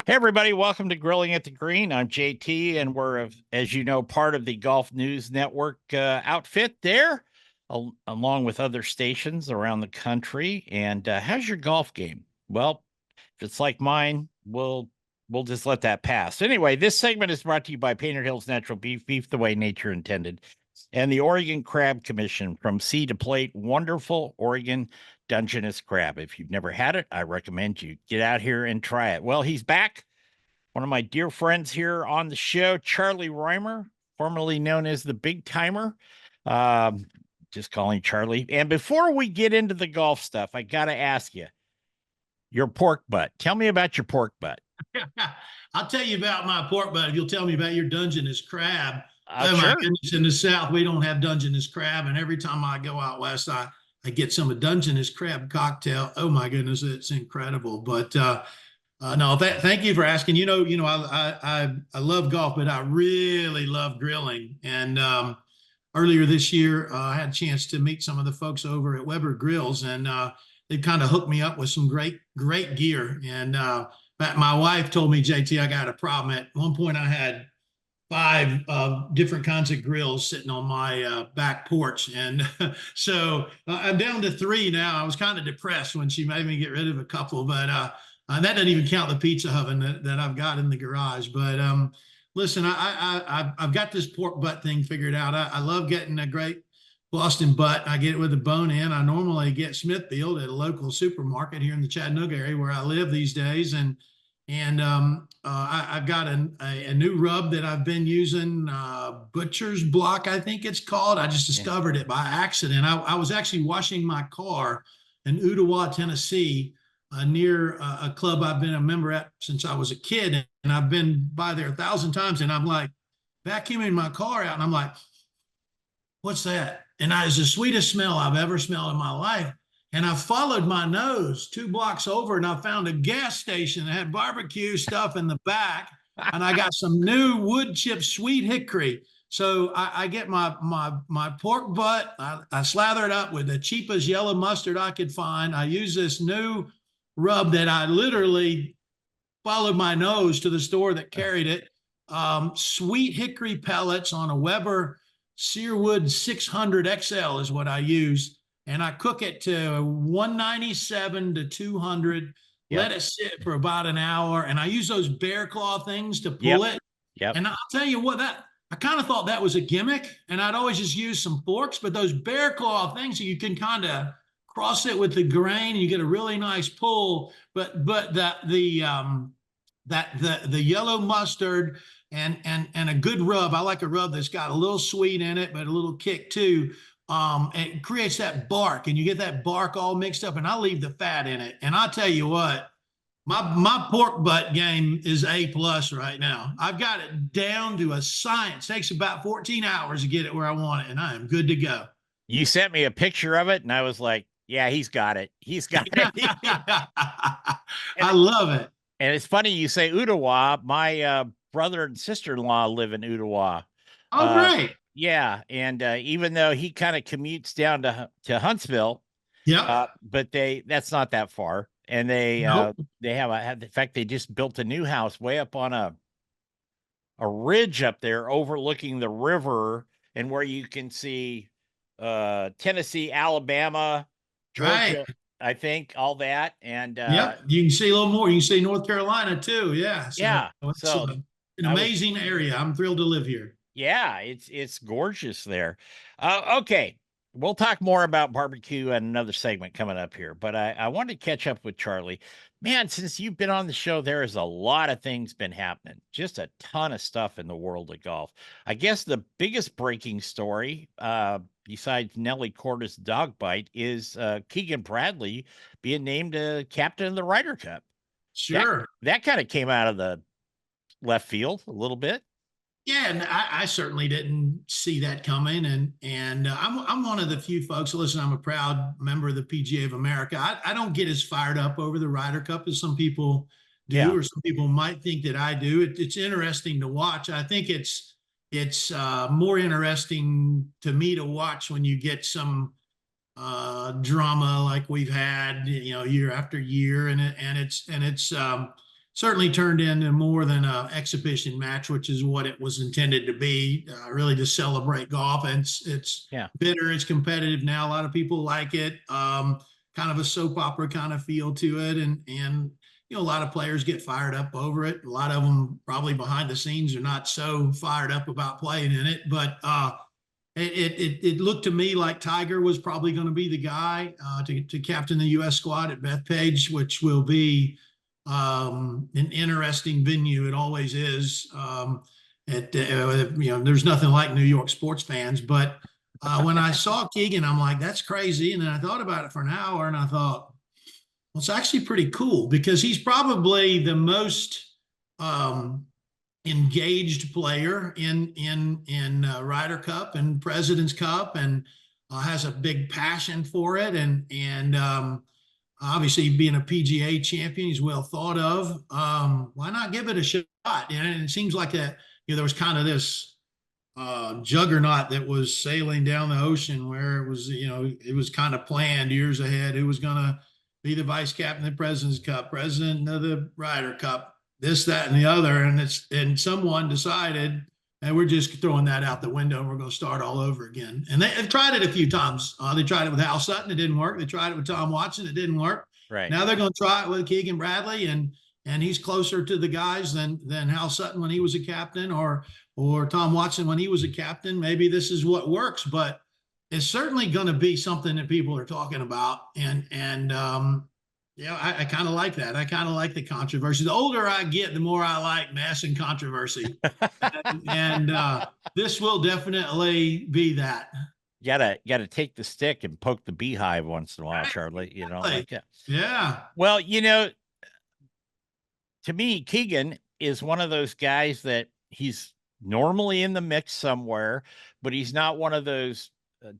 Hey, everybody, welcome to Grilling at the Green. I'm JT, and we're, as you know, part of the Golf News Network outfit there, along with other stations around the country. And how's your golf game? Well, if it's like mine, we'll just let that pass. Anyway, this segment is brought to you by Painted Hills Natural Beef, beef the way nature intended, and the Oregon Crab Commission. From sea to plate, wonderful Oregon Dungeness crab. If you've never had it, I recommend you get out here and try it. Well, he's back. One of my dear friends here on the show, Charlie Rymer, formerly known as the Big Timer. Um, just calling Charlie. And before we get into the golf stuff, I got to ask you, your pork butt. Tell me about your pork butt. I'll tell you about my pork butt if you'll tell me about your Dungeness crab. Oh my Sure. goodness, in the South, we don't have Dungeness crab. And every time I go out west, I get some of Dungeness crab cocktail. Oh my goodness, it's incredible. But no, thank you for asking. I love golf, but I really love grilling. And earlier this year, I had a chance to meet some of the folks over at Weber Grills, and they kind of hooked me up with some great gear. And my wife told me, JT, I got a problem. At one point, I had five different kinds of grills sitting on my back porch. And so I'm down to three now. I was kind of depressed when she made me get rid of a couple, but that doesn't even count the pizza oven that I've got in the garage. But listen, I've got this pork butt thing figured out. I love getting a great Boston butt. I get it with a bone in. I normally get Smithfield at a local supermarket here in the Chattanooga area where I live these days. I've got a new rub that I've been using, Butcher's Block, I think it's called. I just discovered it by accident. I was actually washing my car in Ottawa, Tennessee, near a club I've been a member at since I was a kid. And I've been by there 1,000 times. And I'm like, vacuuming my car out. And I'm like, what's that? And it's the sweetest smell I've ever smelled in my life. And I followed my nose 2 blocks over, and I found a gas station that had barbecue stuff in the back. And I got some new wood chip sweet hickory. So I get my pork butt. I slather it up with the cheapest yellow mustard I could find. I use this new rub that I literally followed my nose to the store that carried it. Sweet hickory pellets on a Weber Searwood 600 XL is what I use. And I cook it to 197 to 200, let it sit for about an hour. And I use those bear claw things to pull it. Yep. And I'll tell you what, I kind of thought that was a gimmick, and I'd always just use some forks, but those bear claw things, you can kind of cross it with the grain and you get a really nice pull. But the yellow mustard and a good rub. I like a rub that's got a little sweet in it, but a little kick too. It creates that bark, and you get that bark all mixed up, and I leave the fat in it. And I'll tell you what, my pork butt game is A+ right now. I've got it down to a science. It takes about 14 hours to get it where I want it, and I am good to go. You sent me a picture of it, and I was like, yeah, he's got it. He's got it. I love it. And it's funny you say Ottawa. My brother and sister-in-law live in Ottawa. Oh, great. Yeah, and even though he kind of commutes down to Huntsville, but that's not that far, and they have in fact they just built a new house way up on a ridge up there overlooking the river, and where you can see Tennessee, Alabama, Georgia, I think, all that, and you can see a little more. You can see North Carolina too. So an amazing area. I'm thrilled to live here. Yeah, it's gorgeous there. Okay, we'll talk more about barbecue and another segment coming up here, but I wanted to catch up with Charlie. Man, since you've been on the show, there is a lot of things been happening. Just a ton of stuff in the world of golf. I guess the biggest breaking story, besides Nelly Korda's dog bite, is Keegan Bradley being named captain of the Ryder Cup. Sure. That kind of came out of the left field a little bit. Yeah, and I certainly didn't see that coming, and I'm one of the few folks. Listen, I'm a proud member of the PGA of America. I don't get as fired up over the Ryder Cup as some people do, or some people might think that I do. It's interesting to watch. I think it's more interesting to me to watch when you get some drama like we've had, year after year, and it's certainly turned into more than an exhibition match, which is what it was intended to be, really to celebrate golf. And it's Yeah. bitter, it's competitive now. A lot of people like it. Kind of a soap opera kind of feel to it. And a lot of players get fired up over it. A lot of them probably behind the scenes are not so fired up about playing in it. But it looked to me like Tiger was probably going to be the guy to captain the U.S. squad at Bethpage, which will be an interesting venue. It always is. There's nothing like New York sports fans, but when I saw Keegan, I'm like, that's crazy. And then I thought about it for an hour, and I thought, well, it's actually pretty cool because he's probably the most engaged player in Ryder Cup and President's Cup, and has a big passion for it, and obviously being a PGA champion, he's well thought of. Why not give it a shot? And it seems like there was kind of this juggernaut that was sailing down the ocean where it was kind of planned years ahead who was going to be the vice captain of the President's Cup, president of the Ryder Cup, this, that, and the other. And someone decided, and we're just throwing that out the window and we're going to start all over again. And they've tried it a few times. They tried it with Hal Sutton. It didn't work. They tried it with Tom Watson. It didn't work. Right. Now they're going to try it with Keegan Bradley, and he's closer to the guys than Hal Sutton when he was a captain, or Tom Watson when he was a captain. Maybe this is what works, but it's certainly going to be something that people are talking about. And I kind of like that. I kind of like the controversy. The older I get, the more I like mess and controversy. and this will definitely be that. You gotta take the stick and poke the beehive once in a while, Charlie. Like that. Yeah. Well, to me, Keegan is one of those guys that he's normally in the mix somewhere, but he's not one of those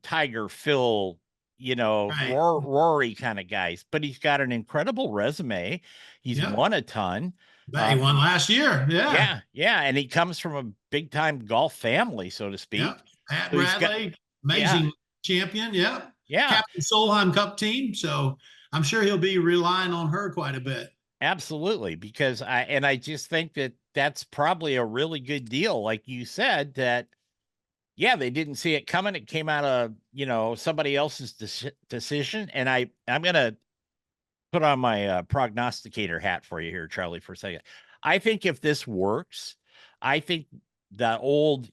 Tiger, Phil, Right. Rory kind of guys. But he's got an incredible resume. He's won a ton. He won last year. Yeah. Yeah. And he comes from a big time golf family, so to speak. Yep. Pat Bradley, amazing champion. Yeah. Captain Solheim Cup team. So I'm sure he'll be relying on her quite a bit. Absolutely. Because I just think that that's probably a really good deal. Like you said, that, they didn't see it coming. It came out of, somebody else's decision. And I'm going to put on my prognosticator hat for you here, Charlie, for a second. I think if this works, I think the old,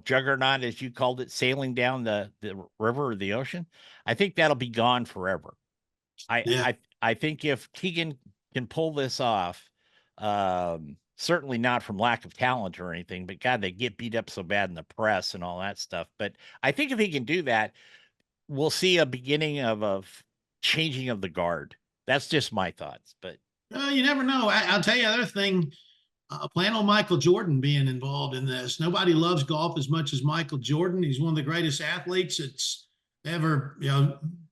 juggernaut, as you called it, sailing down the river or the ocean, I think that'll be gone forever. I think if Keegan can pull this off, certainly not from lack of talent or anything, but God, they get beat up so bad in the press and all that stuff. But I think if he can do that, we'll see a beginning of a changing of the guard. That's just my thoughts, but you never know. I'll tell you another thing. Plan on Michael Jordan being involved in this. Nobody loves golf as much as Michael Jordan. He's one of the greatest athletes that's ever,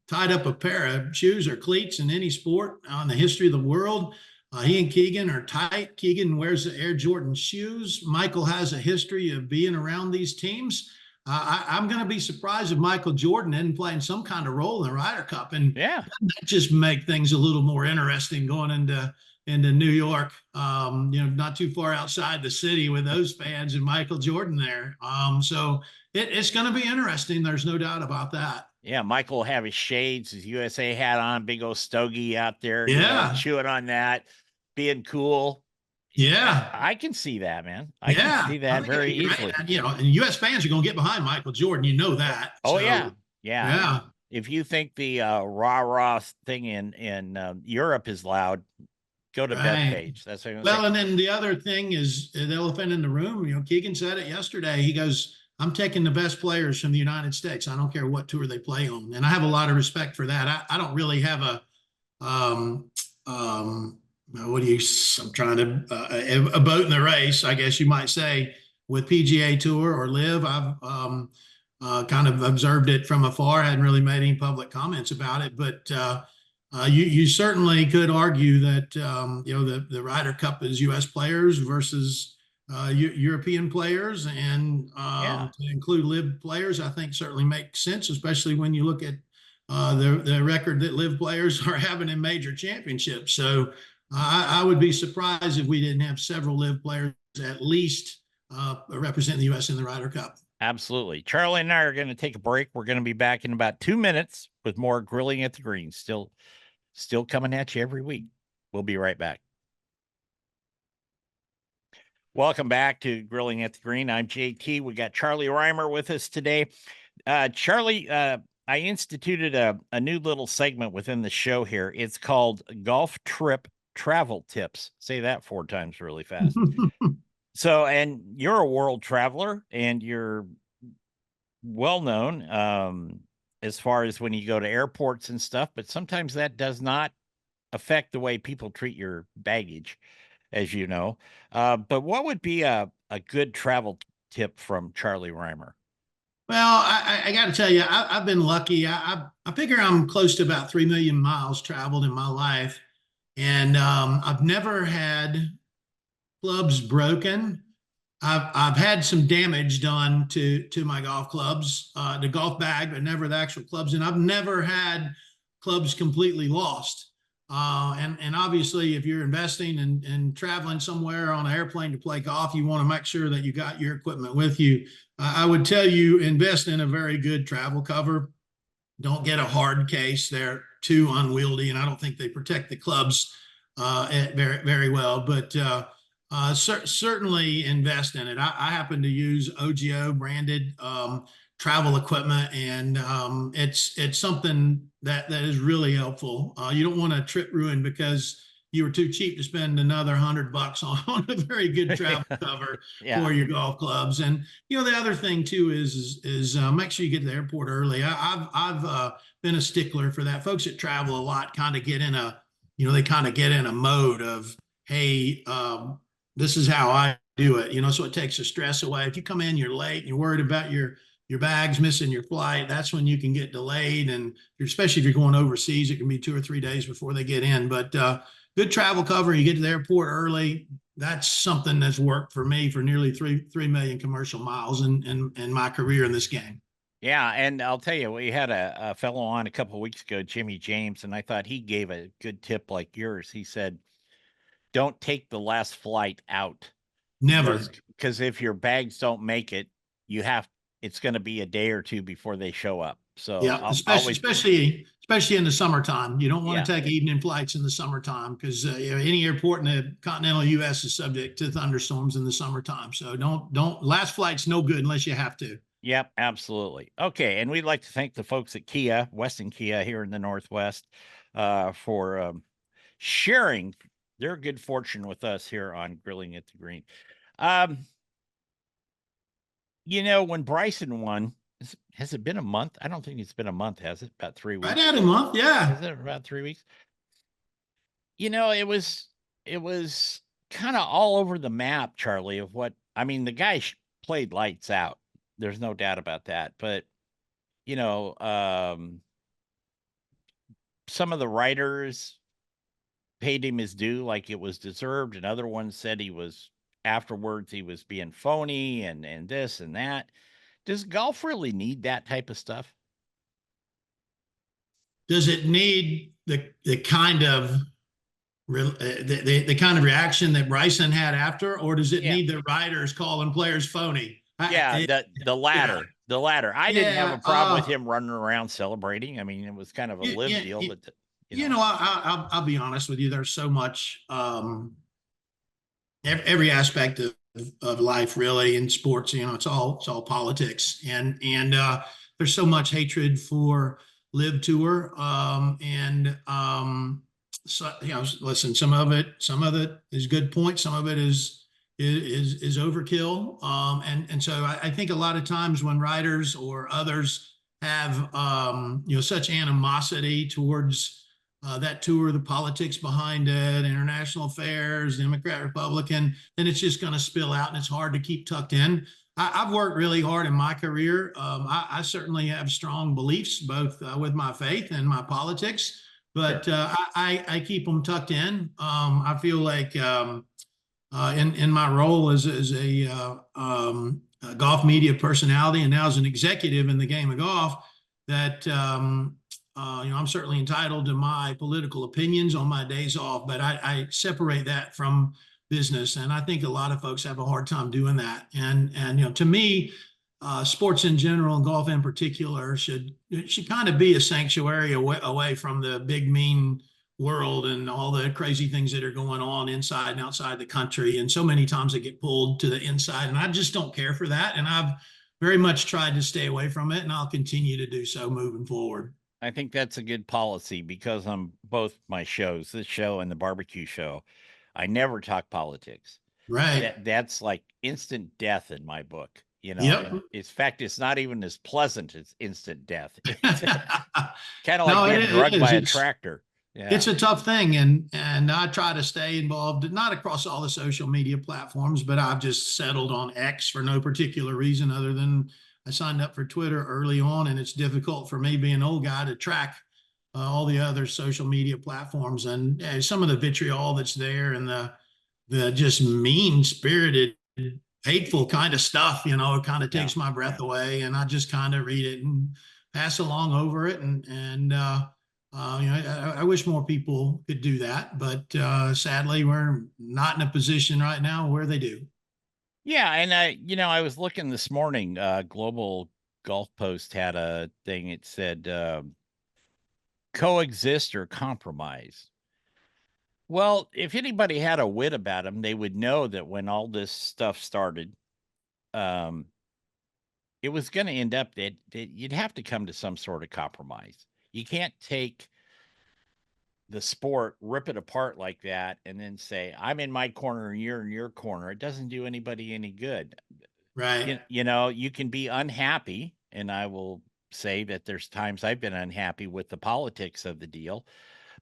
tied up a pair of shoes or cleats in any sport in the history of the world. He and Keegan are tight. Keegan wears the Air Jordan shoes. Michael has a history of being around these teams. I'm going to be surprised if Michael Jordan isn't playing some kind of role in the Ryder Cup. And that just make things a little more interesting going into New York, not too far outside the city with those fans and Michael Jordan there. So it's going to be interesting. There's no doubt about that. Yeah, Michael will have his shades, his USA hat on, big old stogie out there, chewing on that, being cool. Yeah. I can see that, man. I can see that very easily. And U.S. fans are going to get behind Michael Jordan. You know that. Oh, so, yeah. If you think the rah-rah thing in Europe is loud, go to Bethpage. That's what I'm saying. And then the other thing is the elephant in the room. Keegan said it yesterday. He goes, I'm taking the best players from the United States. I don't care what tour they play on. And I have a lot of respect for that. I don't really have a boat in the race, I guess you might say, with PGA Tour or Live. I've kind of observed it from afar. I hadn't really made any public comments about it, but you certainly could argue that the Ryder Cup is U.S. players versus European players, and to include Live players, I think certainly makes sense, especially when you look at the record that Live players are having in major championships. So I would be surprised if we didn't have several live players at least represent the U.S. in the Ryder Cup. Absolutely. Charlie and I are going to take a break. We're going to be back in about 2 minutes with more Grilling at the Green. Still coming at you every week. We'll be right back. Welcome back to Grilling at the Green. I'm JT. We got Charlie Rymer with us today. Charlie, I instituted a new little segment within the show here. It's called Golf Trip Travel Tips. Say that 4 times really fast. So, and you're a world traveler and you're well known as far as when you go to airports and stuff, but sometimes that does not affect the way people treat your baggage, as you know. But what would be a good travel tip from Charlie Rymer? Well, I got to tell you, I've been lucky. I figure I'm close to about 3 million miles traveled in my life. And I've never had clubs broken. I've had some damage done to my golf clubs, the golf bag, but never the actual clubs. And I've never had clubs completely lost. And obviously, if you're investing and traveling somewhere on an airplane to play golf, you want to make sure that you got your equipment with you. I would tell you, invest in a very good travel cover. Don't get a hard case. They're too unwieldy, and I don't think they protect the clubs very, very well. But certainly invest in it. I happen to use OGO branded travel equipment, and it's something that is really helpful. You don't want a trip ruined because you were too cheap to spend another $100 on a very good travel cover for your golf clubs. And the other thing too is make sure you get to the airport early. I've been a stickler for that. Folks that travel a lot kind of get in a mode of, hey, this is how I do it. So it takes the stress away. If you come in, you're late, and you're worried about your bags missing your flight, that's when you can get delayed. And especially if you're going overseas, it can be 2 or 3 days before they get in. But good travel cover, you get to the airport early. That's something that's worked for me for nearly 3 million commercial miles in my career in this game. Yeah, and I'll tell you, we had a fellow on a couple of weeks ago, Jimmy James, and I thought he gave a good tip like yours. He said, don't take the last flight out. Never. Because if your bags don't make it, it's going to be a day or two before they show up. So yeah, especially in the summertime. You don't want to take evening flights in the summertime because any airport in the continental U.S. is subject to thunderstorms in the summertime. So don't last flight's no good unless you have to. Yep, absolutely. Okay, and we'd like to thank the folks at Kia, Weston Kia here in the Northwest, for sharing their good fortune with us here on Grilling at the Green. When Bryson won, has it been a month? I don't think it's been a month, has it? About 3 weeks. Right at a month, yeah. Is it about 3 weeks? It was kind of all over the map, Charlie, of what the guy played lights out. There's no doubt about that. But some of the writers paid him his due like it was deserved, and other ones said afterwards he was being phony and this and that. Does golf really need that type of stuff? Does it need the kind of the kind of reaction that Bryson had after, or does it need the writers calling players phony? The latter. Yeah. The latter. I didn't have a problem with him running around celebrating. It was kind of a live deal, but I'll be honest with you. There's so much, every aspect of life, really, in sports. It's all politics, and there's so much hatred for Live Tour, so listen. Some of it is good points. Some of it is overkill. And so I think a lot of times when writers or others have such animosity towards that tour, the politics behind it, international affairs, Democrat, Republican, then it's just going to spill out, and it's hard to keep tucked in. I've worked really hard in my career. I certainly have strong beliefs, both with my faith and my politics, but I keep them tucked in. I feel like in my role as a golf media personality, and now as an executive in the game of golf, that I'm certainly entitled to my political opinions on my days off, but I separate that from business. And I think a lot of folks have a hard time doing that. And to me, sports in general and golf in particular should kind of be a sanctuary away from the big mean world and all the crazy things that are going on inside and outside the country. And so many times they get pulled to the inside, and I just don't care for that. And I've very much tried to stay away from it, and I'll continue to do so moving forward. I think that's a good policy because on both my shows, this show and the barbecue show, I never talk politics. Right. That's like instant death in my book. Yep. In fact, it's not even as pleasant as instant death. It's kind of like No, being drugged by a it's tractor. Yeah. it's a tough thing, and I try to stay involved, not across all the social media platforms, but I've just settled on X for no particular reason other than I signed up for Twitter early on, and it's difficult for me being an old guy to track all the other social media platforms and some of the vitriol that's there and the just mean spirited hateful kind of stuff, it kind of takes my breath away, and I just kind of read it and pass along over it. I wish more people could do that, but sadly, we're not in a position right now where they do. Yeah, and I was looking this morning. Global Golf Post had a thing. It said coexist or compromise. Well, if anybody had a wit about them, they would know that when all this stuff started, um, it was going to end up that you'd have to come to some sort of compromise. You can't take the sport, rip it apart like that, and then say, I'm in my corner and you're in your corner. It doesn't do anybody any good. Right. You can be unhappy, and I will say that there's times I've been unhappy with the politics of the deal.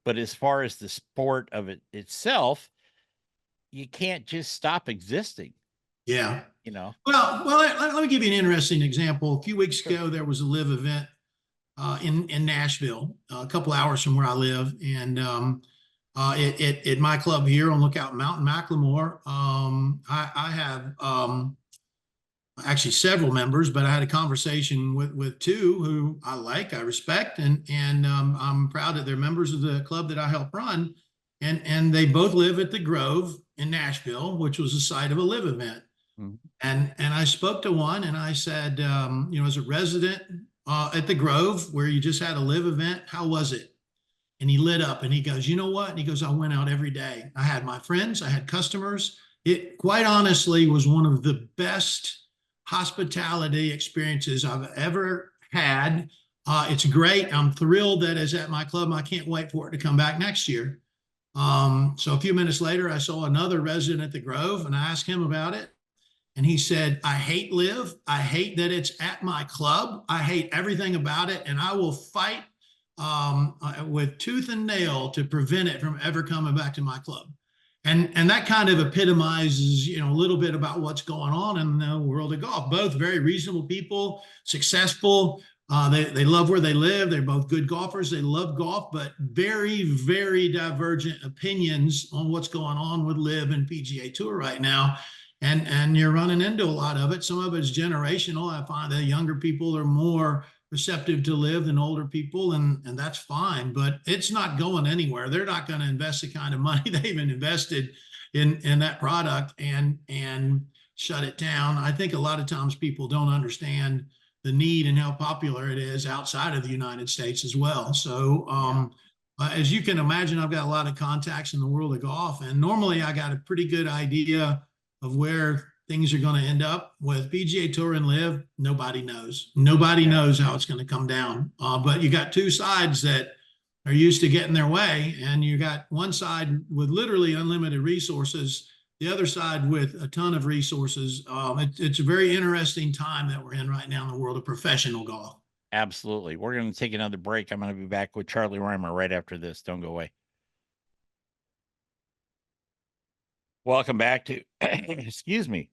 But as far as the sport of it itself, you can't just stop existing, Yeah. you know. Well, let me give you an interesting example. A few weeks Sure. ago, there was a live event in Nashville, a couple hours from where I live, and at my club here on Lookout Mountain, Macklemore. I have actually several members, but I had a conversation with two who I like, I respect, and I'm proud that they're members of the club that I help run, and they both live at the Grove in Nashville, which was the site of a live event. Mhm. And I spoke to one and I said, as a resident at the Grove where you just had a live event, how was it? And he lit up and he goes, you know what? And he goes, I went out every day. I had my friends, I had customers. It quite honestly was one of the best hospitality experiences I've ever had. It's great. I'm thrilled that it's at my club. I can't wait for it to come back next year. So a few minutes later, I saw another resident at the Grove and I asked him about it. And he said, I hate live. I hate that it's at my club. I hate everything about it. And I will fight with tooth and nail to prevent it from ever coming back to my club. And that kind of epitomizes, a little bit about what's going on in the world of golf. Both very reasonable people, successful. They love where they live. They're both good golfers. They love golf, but very, very divergent opinions on what's going on with live and PGA Tour right now. And you're running into a lot of it. Some of it's generational. I find that younger people are more receptive to live than older people, and that's fine, but it's not going anywhere. They're not going to invest the kind of money they've invested in that product and shut it down. I think a lot of times people don't understand the need and how popular it is outside of the United States as well. So as you can imagine, I've got a lot of contacts in the world of golf, and normally I got a pretty good idea of where things are going to end up. With PGA Tour and live. Nobody knows. Nobody knows how it's going to come down. But you got two sides that are used to getting their way, and you got one side with literally unlimited resources, the other side with a ton of resources. It's a very interesting time that we're in right now in the world of professional golf. Absolutely. We're going to take another break. I'm going to be back with Charlie Rymer right after this. Don't go away. Welcome back to, excuse me.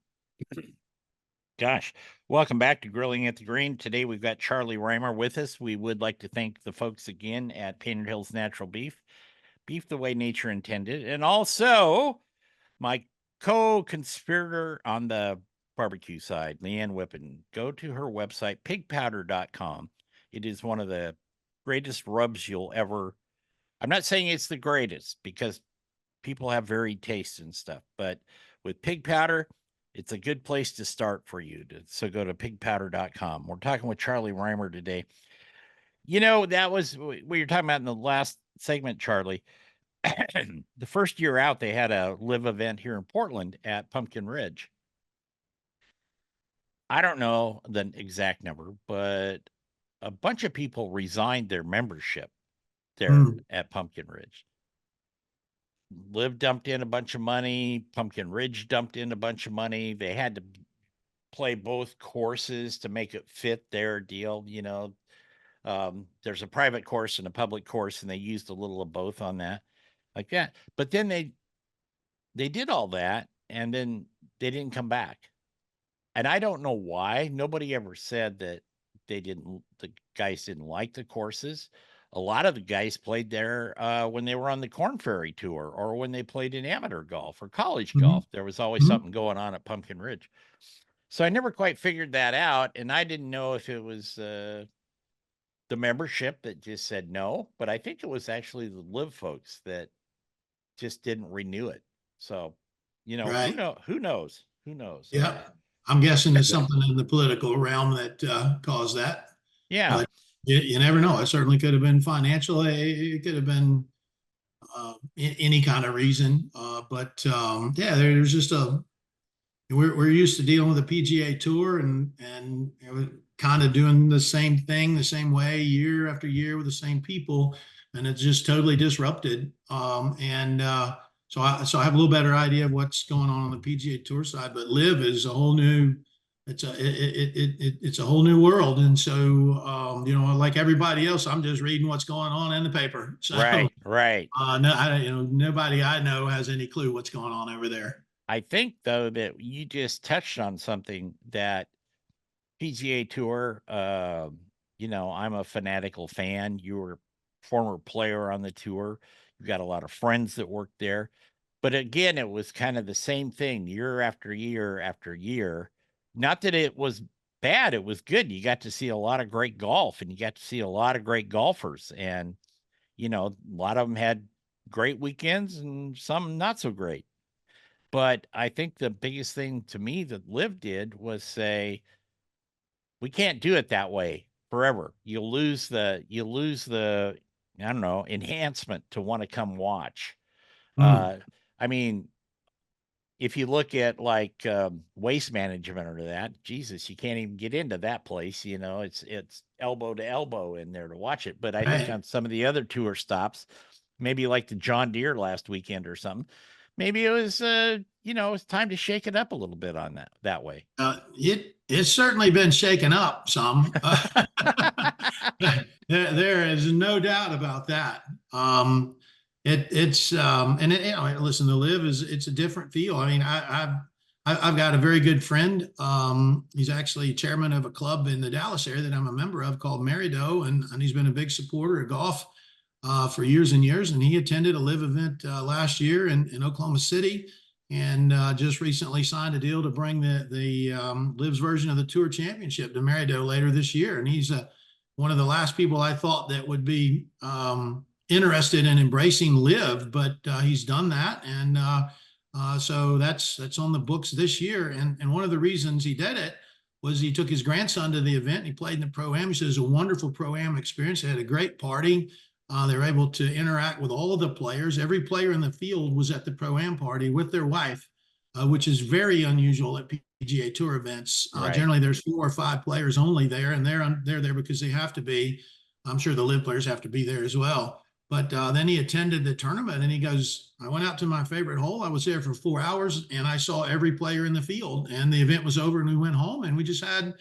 Gosh, welcome back to Grilling at the Green. Today we've got Charlie Rymer with us. We would like to thank the folks again at Painted Hills Natural Beef, beef the way nature intended, and also my co-conspirator on the barbecue side, Leanne Whippen. Go to her website, pigpowder.com. It is one of the greatest rubs you'll ever. I'm not saying it's the greatest because people have varied tastes and stuff, but with pig powder, it's a good place to start for you. So go to pigpowder.com. We're talking with Charlie Rymer today. That was what you're talking about in the last segment, Charlie. The first year out, they had a live event here in Portland at Pumpkin Ridge. I don't know the exact number, but a bunch of people resigned their membership there at Pumpkin Ridge. Live dumped in a bunch of money. Pumpkin Ridge dumped in a bunch of money. They had to play both courses to make it fit their deal. There's a private course and a public course, and they used a little of both on that, like that. But then they did all that, and then they didn't come back. And I don't know why. Nobody ever said that the guys didn't like the courses. A lot of the guys played there when they were on the Corn Ferry Tour or when they played in amateur golf or college golf. There was always something going on at Pumpkin Ridge. So I never quite figured that out. And I didn't know if it was the membership that just said no, but I think it was actually the live folks that just didn't renew it. So, Right. who knows? Who knows? Yeah. I'm guessing there's something in the political realm that caused that. Yeah. But you never know. It certainly could have been financial. It could have been any kind of reason. Yeah, there's just we're used to dealing with the PGA Tour and it was kind of doing the same thing the same way year after year with the same people, and it's just totally disrupted. So I have a little better idea of what's going on the PGA Tour side, but live is a whole new. It's a whole new world, and so like everybody else, I'm just reading what's going on in the paper. So right. No, nobody I know has any clue what's going on over there. I think though that you just touched on something that PGA Tour. I'm a fanatical fan. You were a former player on the tour. You've got a lot of friends that work there. But again, it was kind of the same thing year after year after year. Not that it was bad, it was good. You got to see a lot of great golf and you got to see a lot of great golfers. And, a lot of them had great weekends and some not so great. But I think the biggest thing to me that Liv did was say, we can't do it that way forever. You'll lose the, I don't know, enhancement to want to come watch. I mean, if you look at like waste management or that, Jesus, you can't even get into that place. It's elbow to elbow in there to watch it. But I think on some of the other tour stops, maybe like the John Deere last weekend or something, maybe it was it's time to shake it up a little bit on that way. It's certainly been shaken up some. There is no doubt about that. Listen, the live it's a different feel. I mean, I've got a very good friend. He's actually chairman of a club in the Dallas area that I'm a member of called Marido, and he's been a big supporter of golf for years and years. And he attended a live event last year in Oklahoma City, and just recently signed a deal to bring the lives version of the Tour Championship to Marido later this year. And he's one of the last people I thought that would be interested in embracing live, but he's done that, and so that's on the books this year. And one of the reasons he did it was he took his grandson to the event. And he played in the pro-am. He said it was a wonderful pro-am experience. They had a great party. They were able to interact with all of the players. Every player in the field was at the pro-am party with their wife, which is very unusual at PGA Tour events. Right. Generally, there's 4 or 5 players only there, and they're there because they have to be. I'm sure the live players have to be there as well. But then he attended the tournament, and he goes, I went out to my favorite hole. I was there for 4 hours, and I saw every player in the field. And the event was over, and we went home, and we just had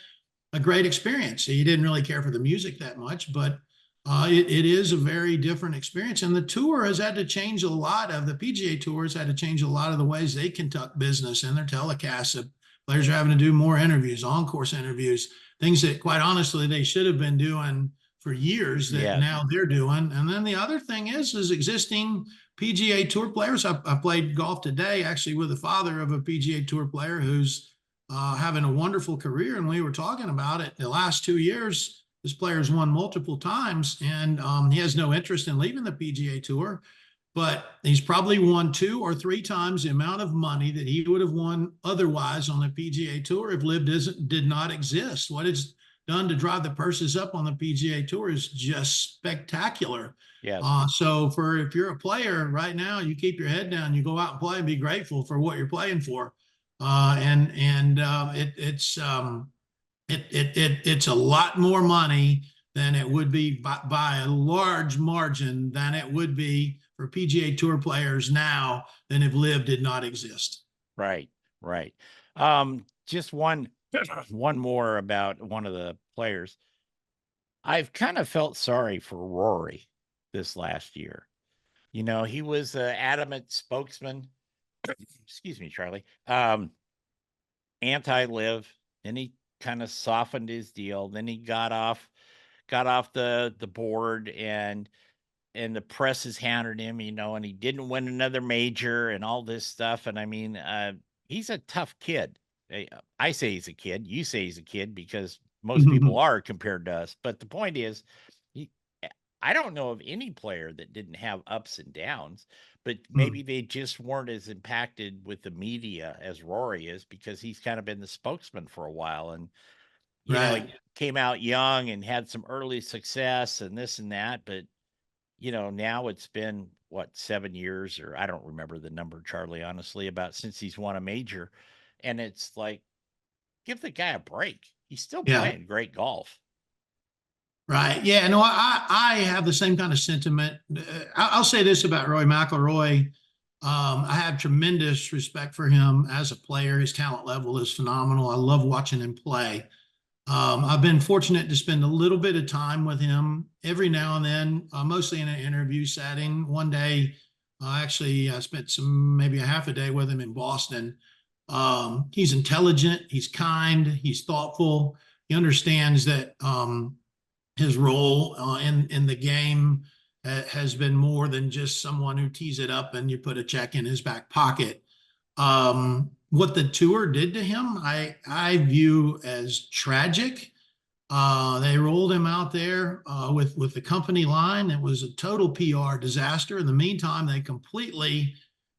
a great experience. He didn't really care for the music that much, but it is a very different experience. And the tour has had to change a lot of the PGA Tour has had to change a lot of the ways they conduct business and their telecasts. Players are having to do more interviews, on-course interviews, things that, quite honestly, they should have been doing for years that now they're doing. And then the other thing is existing PGA Tour players. I played golf today, actually, with the father of a PGA Tour player who's having a wonderful career. And we were talking about it the last 2 years. This player's won multiple times, and he has no interest in leaving the PGA Tour. But he's probably won 2 or 3 times the amount of money that he would have won otherwise on the PGA Tour if LIV did not exist. What it's done to drive the purses up on the PGA Tour is just spectacular. Yes. So if you're a player right now, you keep your head down, you go out and play and be grateful for what you're playing for. It's a lot more money than it would be by a large margin than it would be for PGA Tour players now than if LIV did not exist. Right. Right. Just one more about one of the players. I've kind of felt sorry for Rory this last year. You know, he was an adamant spokesman. Excuse me, Charlie. Anti-LIV, and he kind of softened his deal. Then he got off the board, and the press has hounded him, you know, and he didn't win another major and all this stuff. And I mean, he's a tough kid. I say he's a kid. You say he's a kid because most people are compared to us. But the point is, I don't know of any player that didn't have ups and downs, but maybe they just weren't as impacted with the media as Rory is because he's kind of been the spokesman for a while. And, you know, he came out young and had some early success and this and that. But, you know, now it's been, what, 7 years, or I don't remember the number, Charlie, honestly, about since he's won a major. And it's like, give the guy a break. He's still playing great golf. Right. Yeah. No, I have the same kind of sentiment. I'll say this about Rory McIlroy. I have tremendous respect for him as a player. His talent level is phenomenal. I love watching him play. I've been fortunate to spend a little bit of time with him every now and then, mostly in an interview setting. One day, I spent maybe a half a day with him in Boston. He's intelligent. He's kind. He's thoughtful. He understands that his role in the game has been more than just someone who tees it up and you put a check in his back pocket. What the tour did to him, I view as tragic. They rolled him out there with the company line. It was a total PR disaster. In the meantime, they completely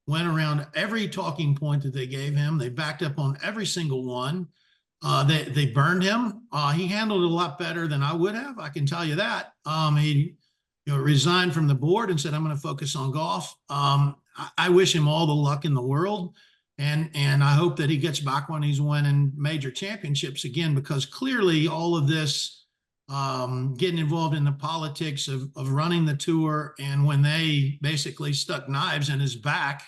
went around every talking point that they gave him. They backed up on every single one. They burned him. He handled it a lot better than I would have. I can tell you that. He resigned from the board and said, "I'm going to focus on golf." I wish him all the luck in the world. And I hope that he gets back when he's winning major championships again, because clearly all of this getting involved in the politics of running the tour, and when they basically stuck knives in his back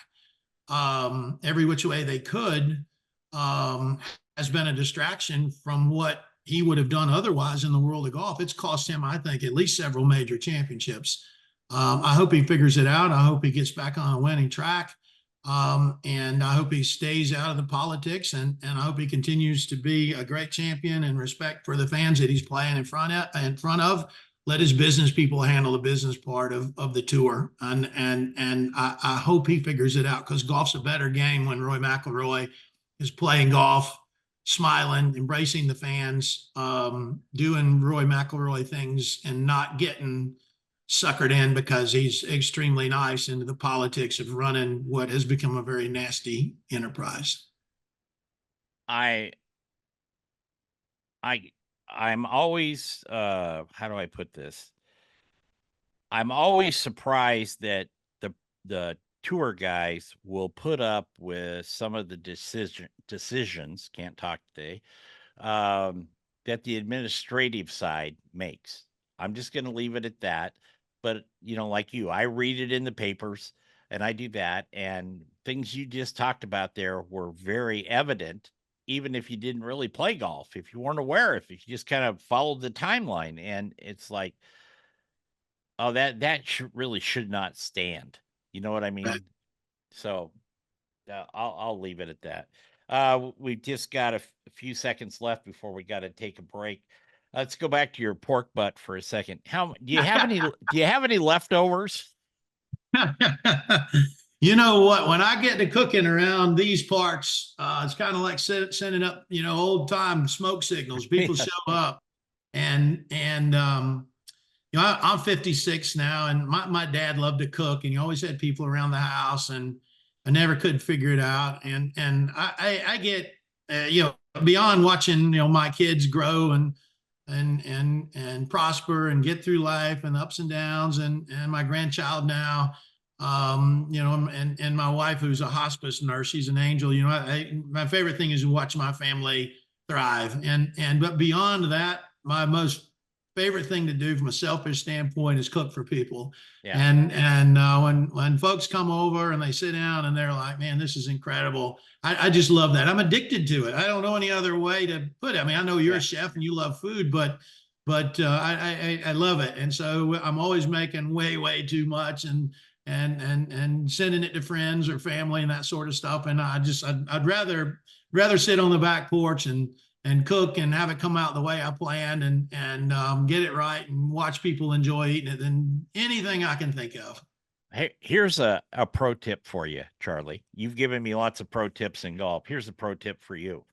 every which way they could, has been a distraction from what he would have done otherwise in the world of golf. It's cost him, I think, at least several major championships. I hope he figures it out. I hope he gets back on a winning track. And I hope he stays out of the politics, and I hope he continues to be a great champion and respect for the fans that he's playing in front of. Let his business people handle the business part of the tour. And I hope he figures it out, because golf's a better game when Rory McIlroy is playing golf, smiling, embracing the fans, doing Rory McIlroy things, and not getting suckered in because he's extremely nice into the politics of running what has become a very nasty enterprise. I'm always how do I put this? I'm always surprised that the tour guys will put up with some of the decisions, can't talk today, that the administrative side makes. I'm just going to leave it at that. But, you know, like you, I read it in the papers and I do that. And things you just talked about there were very evident, even if you didn't really play golf, if you weren't aware, if you just kind of followed the timeline. And it's like, oh, that really should not stand. You know what I mean? Right. So I'll leave it at that. We've just got a few seconds left before we got to take a break. Let's go back to your pork butt for a second. Do you have any? Do you have any leftovers? You know what? When I get to cooking around these parts, it's kind of like sending up, old time smoke signals. People show up. I'm 56 now, and my dad loved to cook, and he always had people around the house, and I never could figure it out. And I get beyond watching my kids grow and prosper and get through life and ups and downs, and my grandchild now, and my wife, who's a hospice nurse, she's an angel. My favorite thing is to watch my family thrive, but beyond that, my most favorite thing to do from a selfish standpoint is cook for people. Yeah. And when folks come over and they sit down and they're like, man, this is incredible. I just love that. I'm addicted to it. I don't know any other way to put it. I mean, I know you're a chef and you love food, but I love it. And so I'm always making way too much and sending it to friends or family and that sort of stuff. And I'd rather sit on the back porch and cook and have it come out the way I planned and get it right and watch people enjoy eating it than anything I can think of. Hey, here's a pro tip for you, Charlie. You've given me lots of pro tips in golf. Here's a pro tip for you.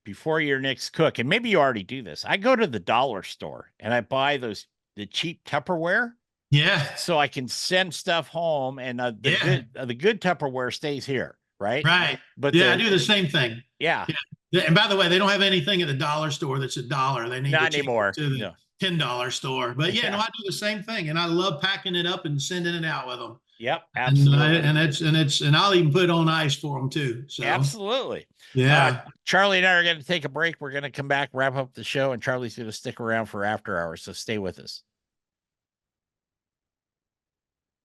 Before your next cook, and maybe you already do this, I go to the dollar store and I buy the cheap Tupperware. Yeah. So I can send stuff home, and the good Tupperware stays here, right? Right. But I do the same thing. Yeah. And by the way, they don't have anything at the dollar store that's $1. They need not to anymore. To the $10 store. But I do the same thing, and I love packing it up and sending it out with them. Yep, absolutely. And I'll even put on ice for them too. So absolutely. Yeah. Charlie and I are going to take a break. We're going to come back, wrap up the show, and Charlie's going to stick around for after hours. So stay with us.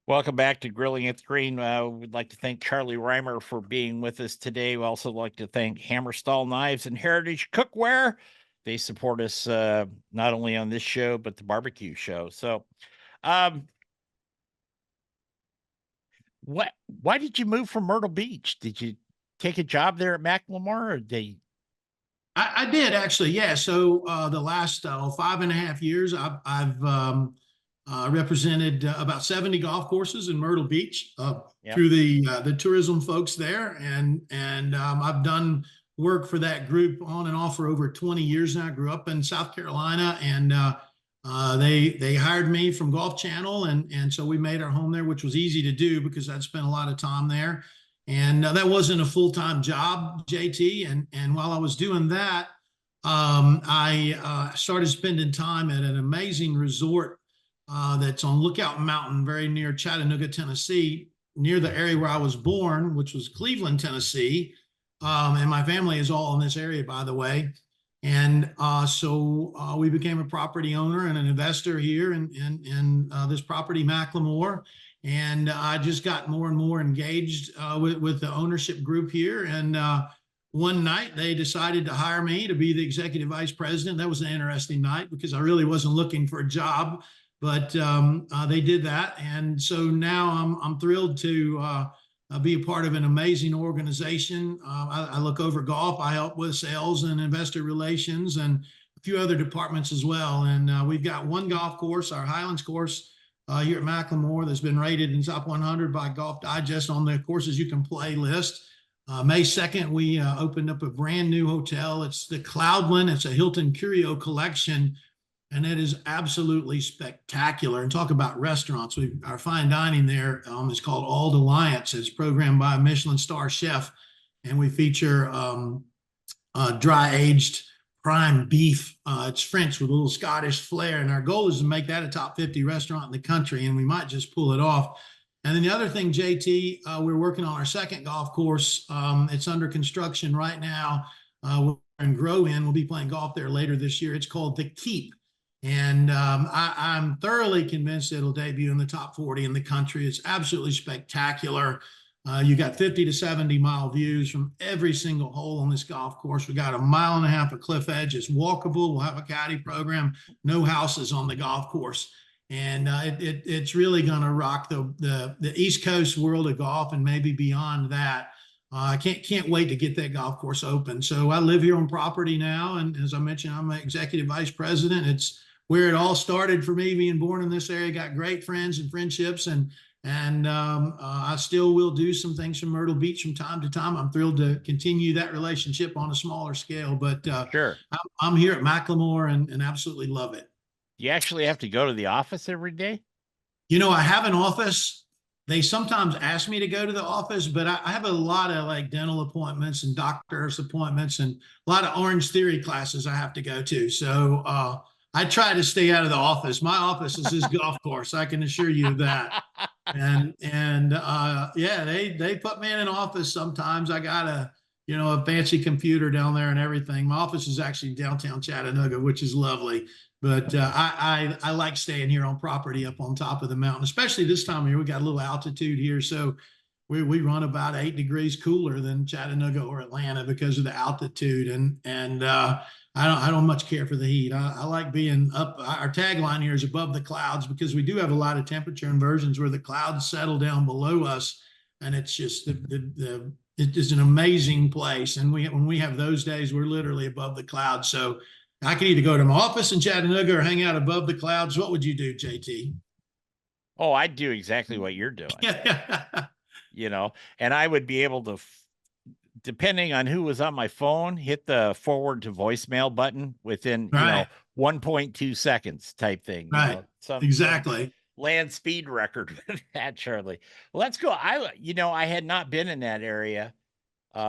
Welcome back to Grilling at the Green. We'd like to thank Charlie Rymer for being with us today. We also like to thank Hammerstall Knives and Heritage Cookware. They support us not only on this show, but the barbecue show. So why did you move from Myrtle Beach? Did you take a job there at Macklemore, or did I did actually, yeah. So the last 5.5 years, I've represented about 70 golf courses in Myrtle Beach through the tourism folks there, and I've done work for that group on and off for over 20 years now. I grew up in South Carolina, and they hired me from Golf Channel, and so we made our home there, which was easy to do because I'd spent a lot of time there. And that wasn't a full-time job, JT. And while I was doing that, I started spending time at an amazing resort that's on Lookout Mountain, very near Chattanooga, Tennessee, near the area where I was born, which was Cleveland, Tennessee. And my family is all in this area, by the way. And so we became a property owner and an investor here in this property, Macklemore. And I just got more and more engaged with the ownership group here. And one night they decided to hire me to be the executive vice president. That was an interesting night because I really wasn't looking for a job, but they did that. And so now I'm thrilled to be a part of an amazing organization. I look over golf. I help with sales and investor relations and a few other departments as well. And we've got one golf course, our Highlands course, here at Macklemore, that's been rated in top 100 by Golf Digest on the courses you can play list. May 2nd, we opened up a brand new hotel. It's the Cloudland. It's a Hilton Curio collection, and it is absolutely spectacular. And talk about restaurants. Our fine dining there is called Auld Alliance. It's programmed by a Michelin star chef, and we feature dry-aged prime beef. It's French with a little Scottish flair, and our goal is to make that a top 50 restaurant in the country, and we might just pull it off. And then the other thing, JT, we're working on our second golf course. It's under construction right now. We're in Grow In. We'll be playing golf there later this year. It's called The Keep. And I'm thoroughly convinced it'll debut in the top 40 in the country. It's absolutely spectacular. You got 50 to 70 mile views from every single hole on this golf course. We got 1.5 miles of cliff edge. It's walkable. We'll have a caddy program. No houses on the golf course. And it's really going to rock the East Coast world of golf and maybe beyond that. I can't wait to get that golf course open. So I live here on property now. And as I mentioned, I'm an executive vice president. It's where it all started for me, being born in this area. Got great friends and friendships, and And I still will do some things from Myrtle Beach from time to time. I'm thrilled to continue that relationship on a smaller scale, but Sure. I'm here at Macklemore and absolutely love it. You actually have to go to the office every day? I have an office. They sometimes ask me to go to the office, but I have a lot of like dental appointments and doctor's appointments and a lot of Orange Theory classes I have to go to. So I try to stay out of the office. My office is this golf course. I can assure you of that. And yeah, they put me in an office sometimes. I got a fancy computer down there and everything. My office is actually downtown Chattanooga, which is lovely. But I like staying here on property up on top of the mountain, especially this time of year. We got a little altitude here, so we run about 8 degrees cooler than Chattanooga or Atlanta because of the altitude, and I don't much care for the heat. I like being up. Our tagline here is above the clouds because we do have a lot of temperature inversions where the clouds settle down below us, and it's just it is an amazing place. And when we have those days, we're literally above the clouds. So I could either go to my office in Chattanooga or hang out above the clouds. What would you do, JT? Oh, I'd do exactly what you're doing, Yeah. and I would be able to, depending on who was on my phone, hit the forward to voicemail button within, Right. 1.2 seconds type thing, Right. some Exactly. land speed record with that, Charlie. Well, let's go. I had not been in that area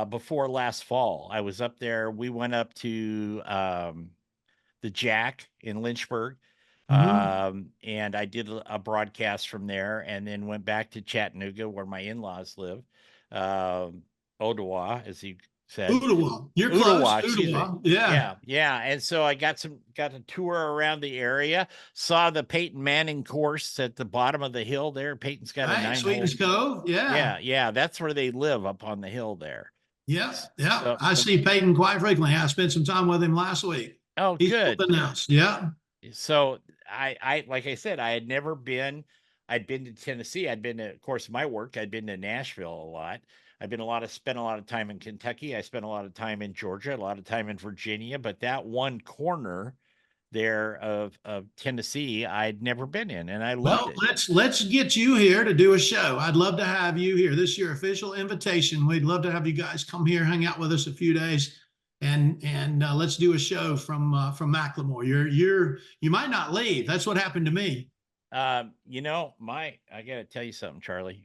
before last fall. I was up there. We went up to the Jack in Lynchburg. Mhm. And I did a broadcast from there and then went back to Chattanooga where my in-laws live. Um, Ottawa, as you said. Ottawa. You're close. Ottawa, excuse me. Ottawa. Yeah. Yeah, yeah. And so I got a tour around the area, saw the Peyton Manning course at the bottom of the hill there. Peyton's got a Right. 9-hole. Sweetens Cove. Yeah. Yeah, yeah. That's where they live up on the hill there. Yep. Yep. So, I see Peyton quite frequently. I spent some time with him last week. oh, He's good. something else. Yeah. So I like I said, I had never been. I'd been to Tennessee. I'd been to, of course, my work. I'd been to Nashville a lot. Spent a lot of time in Kentucky. I spent a lot of time in Georgia, a lot of time in Virginia. But that one corner there of Tennessee, I'd never been in, and I loved Well, it. let's get you here to do a show. I'd love to have you here. This is your official invitation. We'd love to have you guys come here, hang out with us a few days, and let's do a show from Macklemore. You might not leave. That's what happened to me. I gotta tell you something, Charlie.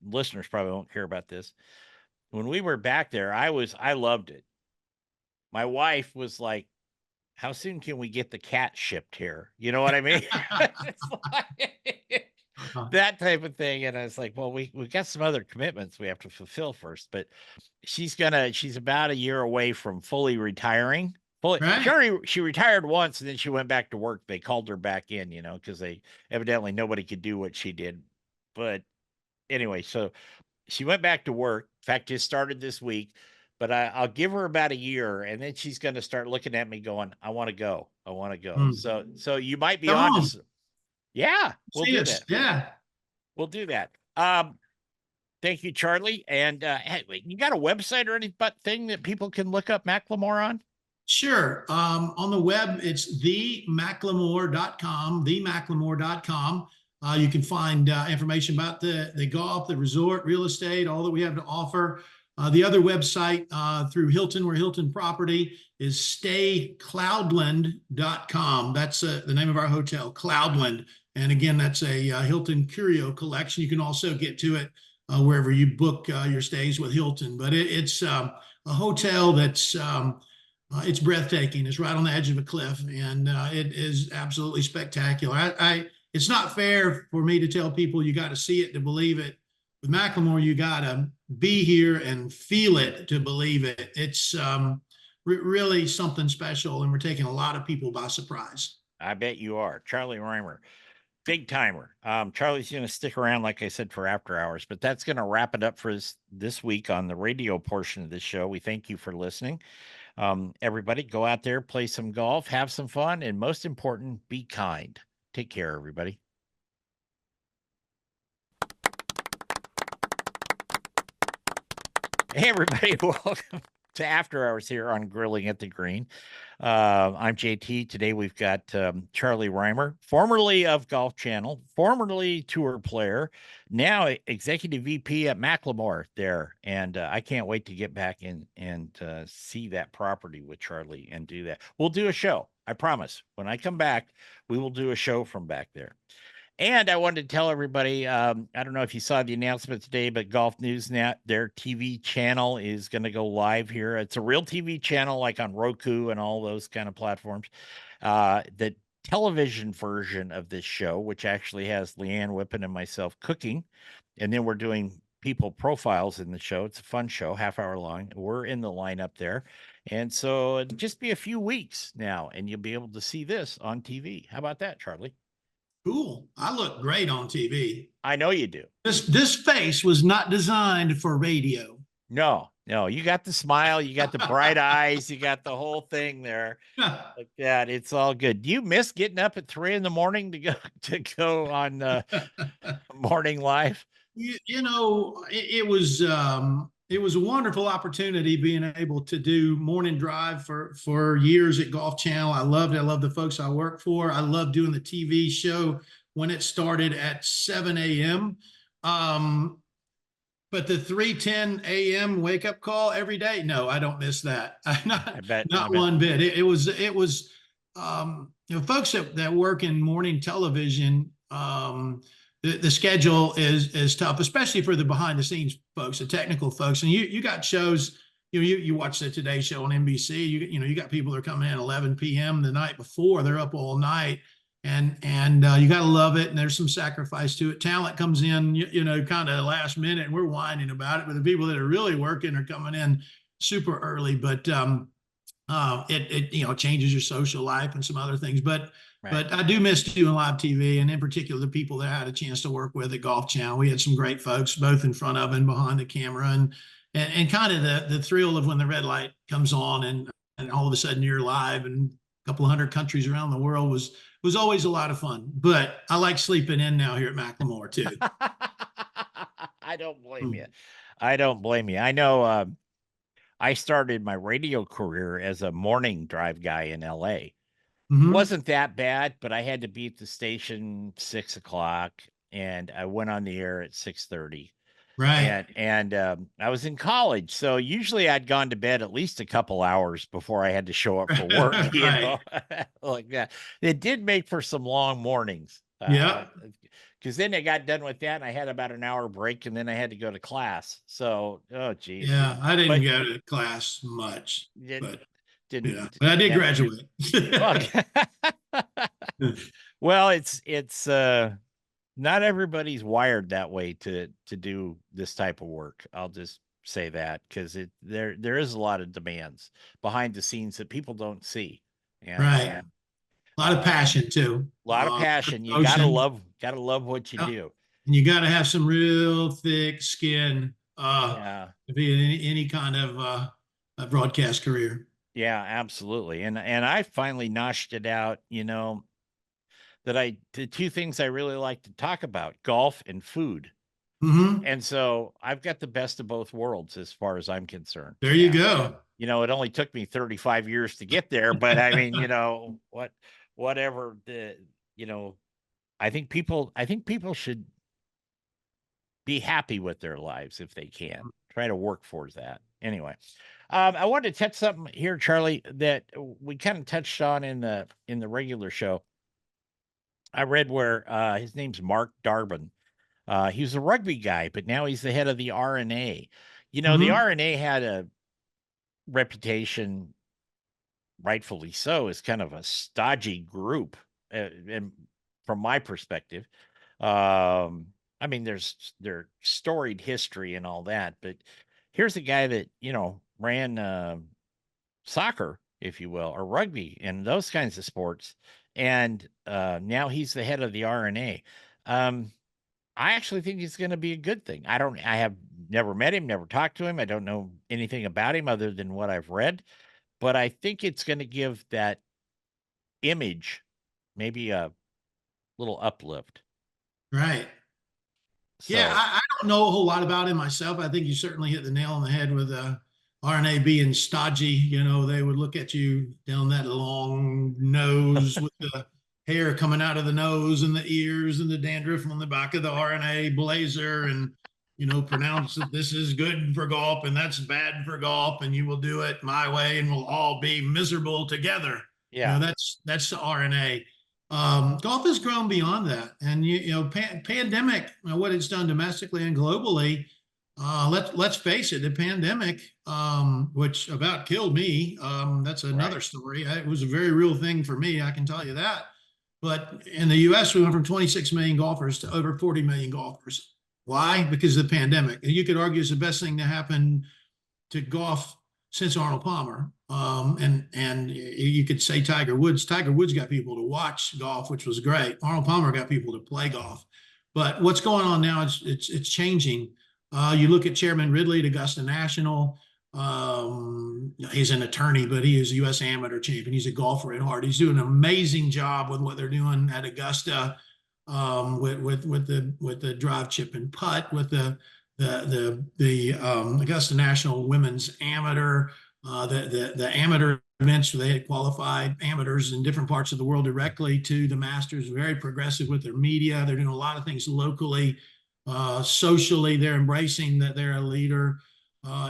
Listeners probably won't care about this. When we were back there, I loved it. My wife was like, how soon can we get the cat shipped here? You know what I mean? It's like that type of thing. And I was like, well, we got some other commitments we have to fulfill first, but she's about a year away from fully retiring. Right. She retired once and then she went back to work. They called her back in, because they evidently nobody could do what she did. But anyway, so she went back to work. In fact, just started this week, but I'll give her about a year, and then she's going to start looking at me, going, "I want to go. I want to go." Hmm. So you might be Come on to on. yeah, we'll See do us. that. Yeah. We'll do that. Thank you, Charlie. And hey, you got a website or any thing that people can look up Macklemore on? Sure. On the web, it's themacklemore.com. You can find information about the golf, the resort, real estate, all that we have to offer. The other website through Hilton, we're Hilton Property, is staycloudland.com. That's the name of our hotel, Cloudland. And again, that's a Hilton Curio collection. You can also get to it wherever you book your stays with Hilton. But it's a hotel that's it's breathtaking. It's right on the edge of a cliff, and it is absolutely spectacular. It's not fair for me to tell people you got to see it to believe it. With Macklemore, you got to be here and feel it to believe it. It's really something special, and we're taking a lot of people by surprise. I bet you are. Charlie Rymer, big timer. Charlie's going to stick around, like I said, for after hours, but that's going to wrap it up for this week on the radio portion of the show. We thank you for listening. Everybody go out there, play some golf, have some fun, and most important, be kind. Take care, everybody. Hey, everybody, welcome. to After Hours here on Grilling at the Green. I'm JT. Today we've got Charlie Rymer, formerly of Golf Channel, formerly tour player, now executive VP at Macklemore there. And I can't wait to get back in and see that property with Charlie and do that. We'll do a show. I promise. When I come back, we will do a show from back there. And I wanted to tell everybody, I don't know if you saw the announcement today, but Golf News Net, their TV channel is going to go live here. It's a real TV channel like on Roku and all those kind of platforms. The television version of this show, which actually has Leanne Whippen and myself cooking, and then we're doing people profiles in the show. It's a fun show, half hour long. We're in the lineup there. And so it'll just be a few weeks now, and you'll be able to see this on TV. How about that, Charlie? Cool. I look great on TV. I know you do. This face was not designed for radio. No, you got the smile, you got the bright eyes, you got the whole thing there like that. It's all good. Do you miss getting up at 3 in the morning to go on morning live? It was a wonderful opportunity being able to do morning drive for years at Golf Channel. I loved it. I love the folks I work for. I love doing the TV show when it started at 7 a.m. But the 3:10 a.m. wake up call every day, no, I don't miss that. Not one bit. It was folks that work in morning television. The schedule is tough, especially for the behind the scenes folks, the technical folks. And you got shows, you watch the Today Show on NBC, you got people that are coming in 11 p.m. the night before, they're up all night, and you got to love it. And there's some sacrifice to it. Talent comes in, kind of last minute, and we're whining about it, but the people that are really working are coming in super early. But it changes your social life and some other things. But I do miss doing live TV, and in particular, the people that I had a chance to work with at Golf Channel. We had some great folks, both in front of and behind the camera, and kind of the thrill of when the red light comes on and all of a sudden you're live in a couple of 100 countries around the world was always a lot of fun. But I like sleeping in now here at Macklemore too. I don't blame you. I don't blame you. I know I started my radio career as a morning drive guy in LA. Wasn't that bad, but I had to be at the station 6 o'clock, and I went on the air at 6:30. Right. And I was in college, so usually I'd gone to bed at least a couple hours before I had to show up for work, Right. like that. It did make for some long mornings. Yeah. Because then I got done with that, and I had about an hour break, and then I had to go to class. So, oh geez. Yeah, I didn't go to class much, but I did graduate. Well, it's not everybody's wired that way to do this type of work. I'll just say that, because there is a lot of demands behind the scenes that people don't see. And, right. A lot of passion too. A lot of passion. You gotta love what you do. And you gotta have some real thick skin to be in any kind of a broadcast career. Yeah, absolutely. And I finally noshed it out, that the two things I really like to talk about, golf and food. And so I've got the best of both worlds as far as I'm concerned. There you go. It only took me 35 years to get there, but I mean, whatever I think people should be happy with their lives if they can. Try to work for that. Anyway, I wanted to touch something here, Charlie, that we kind of touched on in the regular show. I read where his name's Mark Darbin. He was a rugby guy, but now he's the head of the RNA. The RNA had a reputation, rightfully so, as kind of a stodgy group, and from my perspective. I mean, there's their storied history and all that, but here's a guy that ran soccer, if you will, or rugby and those kinds of sports, and now he's the head of the RNA. I actually think it's going to be a good thing. I have never met him, never talked to him. I don't know anything about him other than what I've read, but I think it's going to give that image maybe a little uplift. Right. So, yeah, I don't know a whole lot about him myself. I think you certainly hit the nail on the head with R&A being stodgy, you know, they would look at you down that long nose with the hair coming out of the nose and the ears and the dandruff on the back of the R&A blazer, and you know, pronounce that this is good for golf and that's bad for golf, and you will do it my way and we'll all be miserable together. You know, Yeah. that's the R&A. Golf has grown beyond that, and you know, pandemic, what it's done domestically and globally. Let's face it, the pandemic, which about killed me. That's another Right. story. It was a very real thing for me, I can tell you that. But in the U.S., we went from 26 million golfers to over 40 million golfers. Why? Because of the pandemic. You could argue it's the best thing to happen to golf since Arnold Palmer. And you could say Tiger Woods. Tiger Woods got people to watch golf, which was great. Arnold Palmer got people to play golf. But what's going on now? It's changing. You look at Chairman Ridley at Augusta National. He's an attorney, but he is a U.S. amateur champion. He's a golfer at heart. He's doing an amazing job with what they're doing at Augusta, with the drive, chip, and putt, with the Augusta National Women's Amateur, the amateur events where they had qualified amateurs in different parts of the world directly to the Masters. Very progressive with their media. They're doing a lot of things locally, socially. They're embracing that they're a leader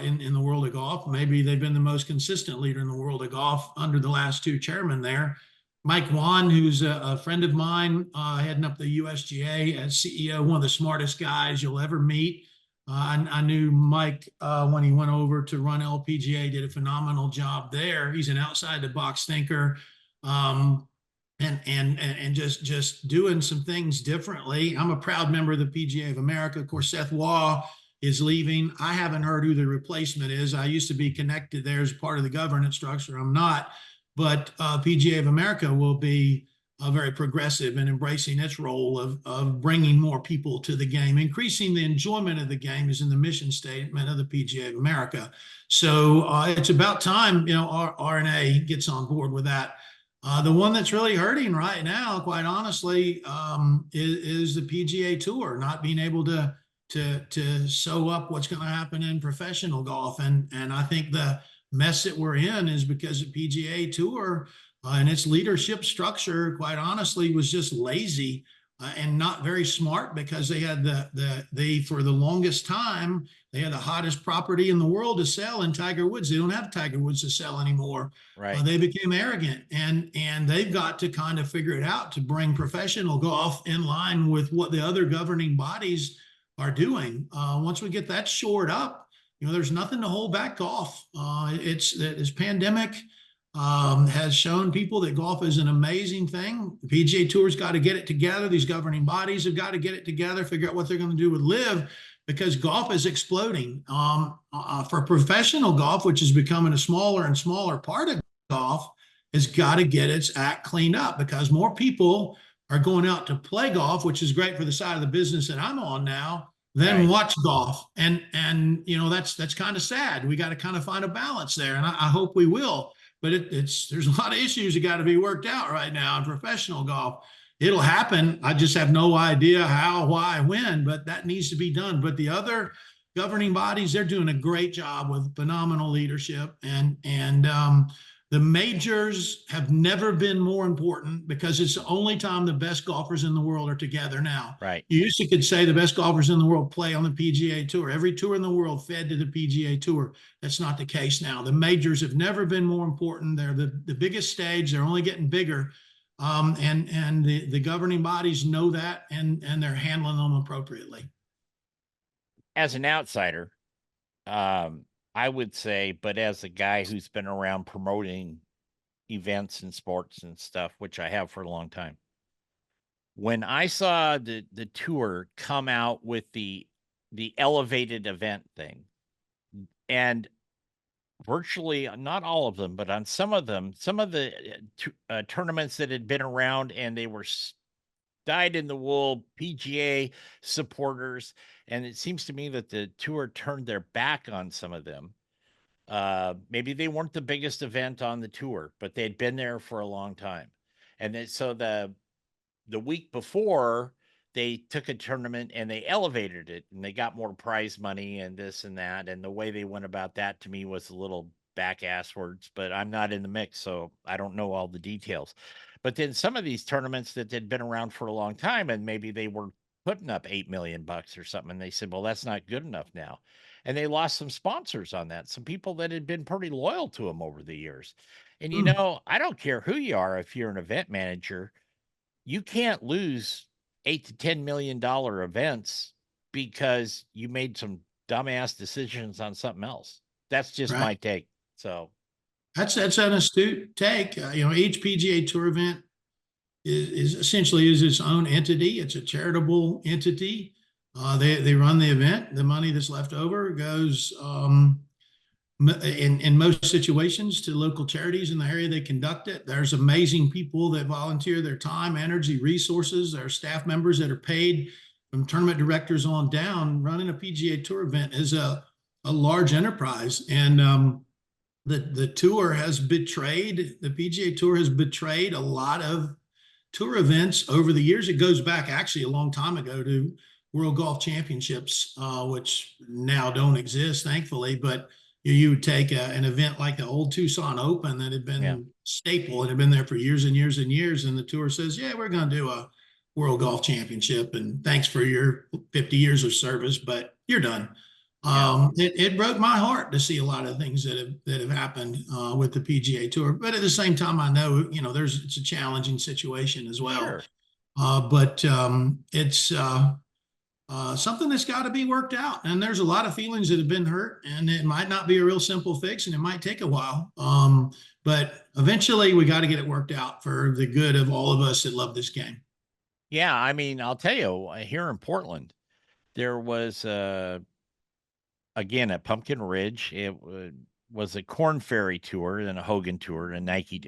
in the world of golf. Maybe they've been the most consistent leader in the world of golf under the last two chairmen there. Mike Wan, who's a friend of mine, heading up the USGA as CEO, one of the smartest guys you'll ever meet. I knew Mike when he went over to run LPGA, did a phenomenal job there. He's an outside the box thinker, and just doing some things differently. I'm a proud member of the PGA of America. Of course, Seth Waugh is leaving. I haven't heard who the replacement is. I used to be connected there as part of the governance structure. I'm not, but PGA of America will be very progressive and embracing its role of bringing more people to the game. Increasing the enjoyment of the game is in the mission statement of the PGA of America. So it's about time, you know, R&A gets on board with that. The one that's really hurting right now, quite honestly, is the PGA Tour not being able to sew up what's going to happen in professional golf. And I think the mess that we're in is because the PGA Tour and its leadership structure, quite honestly, was just lazy and not very smart, because they had for the longest time, they had the hottest property in the world to sell in Tiger Woods. They don't have Tiger Woods to sell anymore. Right. They became arrogant, and they've got to kind of figure it out to bring professional golf in line with what the other governing bodies are doing. Once we get that shored up, you know, there's nothing to hold back golf. This pandemic has shown people that golf is an amazing thing. The PGA Tour's got to get it together. These governing bodies have got to get it together, figure out what they're going to do with LIV, because golf is exploding. For professional golf, which is becoming a smaller and smaller part of golf, has got to get its act cleaned up, because more people are going out to play golf, which is great for the side of the business that I'm on now, than watch golf. And you know, that's kind of sad. We got to kind of find a balance there, and I hope we will. But there's a lot of issues that got to be worked out right now in professional golf. It'll happen. I just have no idea how, why, when, but that needs to be done. But the other governing bodies, they're doing a great job with phenomenal leadership, and the majors have never been more important, because it's the only time the best golfers in the world are together now. Right. You used to could say the best golfers in the world play on the PGA Tour. Every tour in the world fed to the PGA Tour. That's not the case now. The majors have never been more important. They're the biggest stage. They're only getting bigger. And the governing bodies know that, and they're handling them appropriately. As an outsider, I would say, but as a guy who's been around promoting events and sports and stuff, which I have for a long time, when I saw the tour come out with the elevated event thing, and virtually not all of them, but on some of them, some of the tournaments that had been around and they were dyed in the wool PGA supporters, and it seems to me that the tour turned their back on some of them. Maybe they weren't the biggest event on the tour, but they'd been there for a long time. And then, so the week before, they took a tournament and they elevated it and they got more prize money and this and that. And the way they went about that to me was a little back ass words, but I'm not in the mix, so I don't know all the details. But then some of these tournaments that had been around for a long time and maybe they were putting up $8 million or something, and they said, well, that's not good enough now. And they lost some sponsors on that, some people that had been pretty loyal to them over the years. And Mm, I don't care who you are, if you're an event manager, you can't lose $8 to $10 million events because you made some dumbass decisions on something else. That's just right. my take. So That's an astute take. Each PGA Tour event is essentially is its own entity. It's a charitable entity. They run the event. The money that's left over goes in most situations to local charities in the area they conduct it. There's amazing people that volunteer their time, energy, resources. There are staff members that are paid from tournament directors on down. Running a PGA Tour event is a large enterprise, and the tour has betrayed the PGA Tour has betrayed a lot of tour events over the years. It goes back actually a long time ago to World Golf Championships, which now don't exist, thankfully. But you would take an event like the old Tucson Open that had yeah, been staple and had been there for years and years and years, and the tour says, "Yeah, we're going to do a World Golf Championship, and thanks for your 50 years of service, but you're done." yeah, It broke my heart to see a lot of things that have happened with the PGA Tour. But at the same time, I know it's a challenging situation as well. sure. But it's something that's got to be worked out. And there's a lot of feelings that have been hurt, and it might not be a real simple fix, and it might take a while. But eventually, we got to get it worked out for the good of all of us that love this game. Yeah, I mean, I'll tell you, here in Portland, there was again at Pumpkin Ridge. It was a Corn Ferry tour and a Hogan tour and Nike.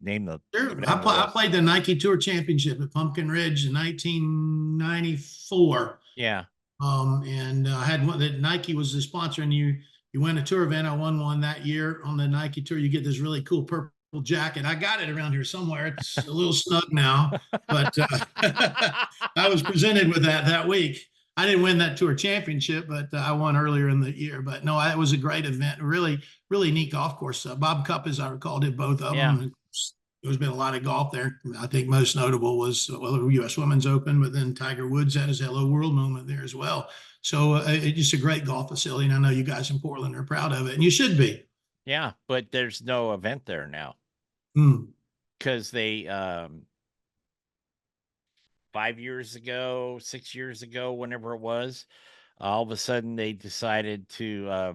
Name the Sure. name the I rest. played the Nike Tour Championship at Pumpkin Ridge in 1994. Yeah, And I had one that Nike was the sponsor, and you win a tour event. I won one that year on the Nike Tour. You get this really cool purple jacket. I got it around here somewhere. It's a little snug now, but I was presented with that week. I didn't win that tour championship, but I won earlier in the year. But no, it was a great event. Really, really neat golf course. Bob Cup, as I recall, did both of yeah. them. There's been a lot of golf there. I think most notable was the U.S. Women's Open, but then Tiger Woods had his Hello World moment there as well. So it's just a great golf facility, and I know you guys in Portland are proud of it, and you should be. Yeah, but there's no event there now Mm. because they 5 years ago, 6 years ago, whenever it was, all of a sudden they decided to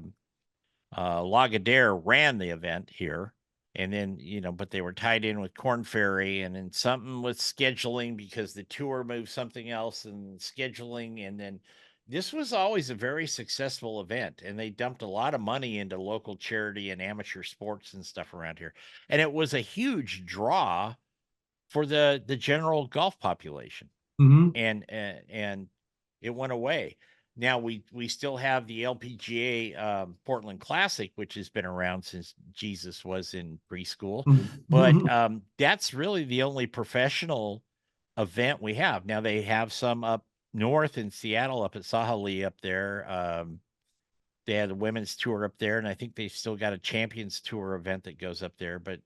Lagardère ran the event here. And then, but they were tied in with Corn Ferry, and then something with scheduling because the tour moved something else and scheduling. And then this was always a very successful event, and they dumped a lot of money into local charity and amateur sports and stuff around here. And it was a huge draw for the general golf population, Hmm. and it went away. Now we still have the LPGA Portland Classic, which has been around since Jesus was in preschool, but Hmm. that's really the only professional event we have. Now they have some up north in Seattle, up at Sahali up there. They had a women's tour up there, and I think they've still got a Champions Tour event that goes up there. But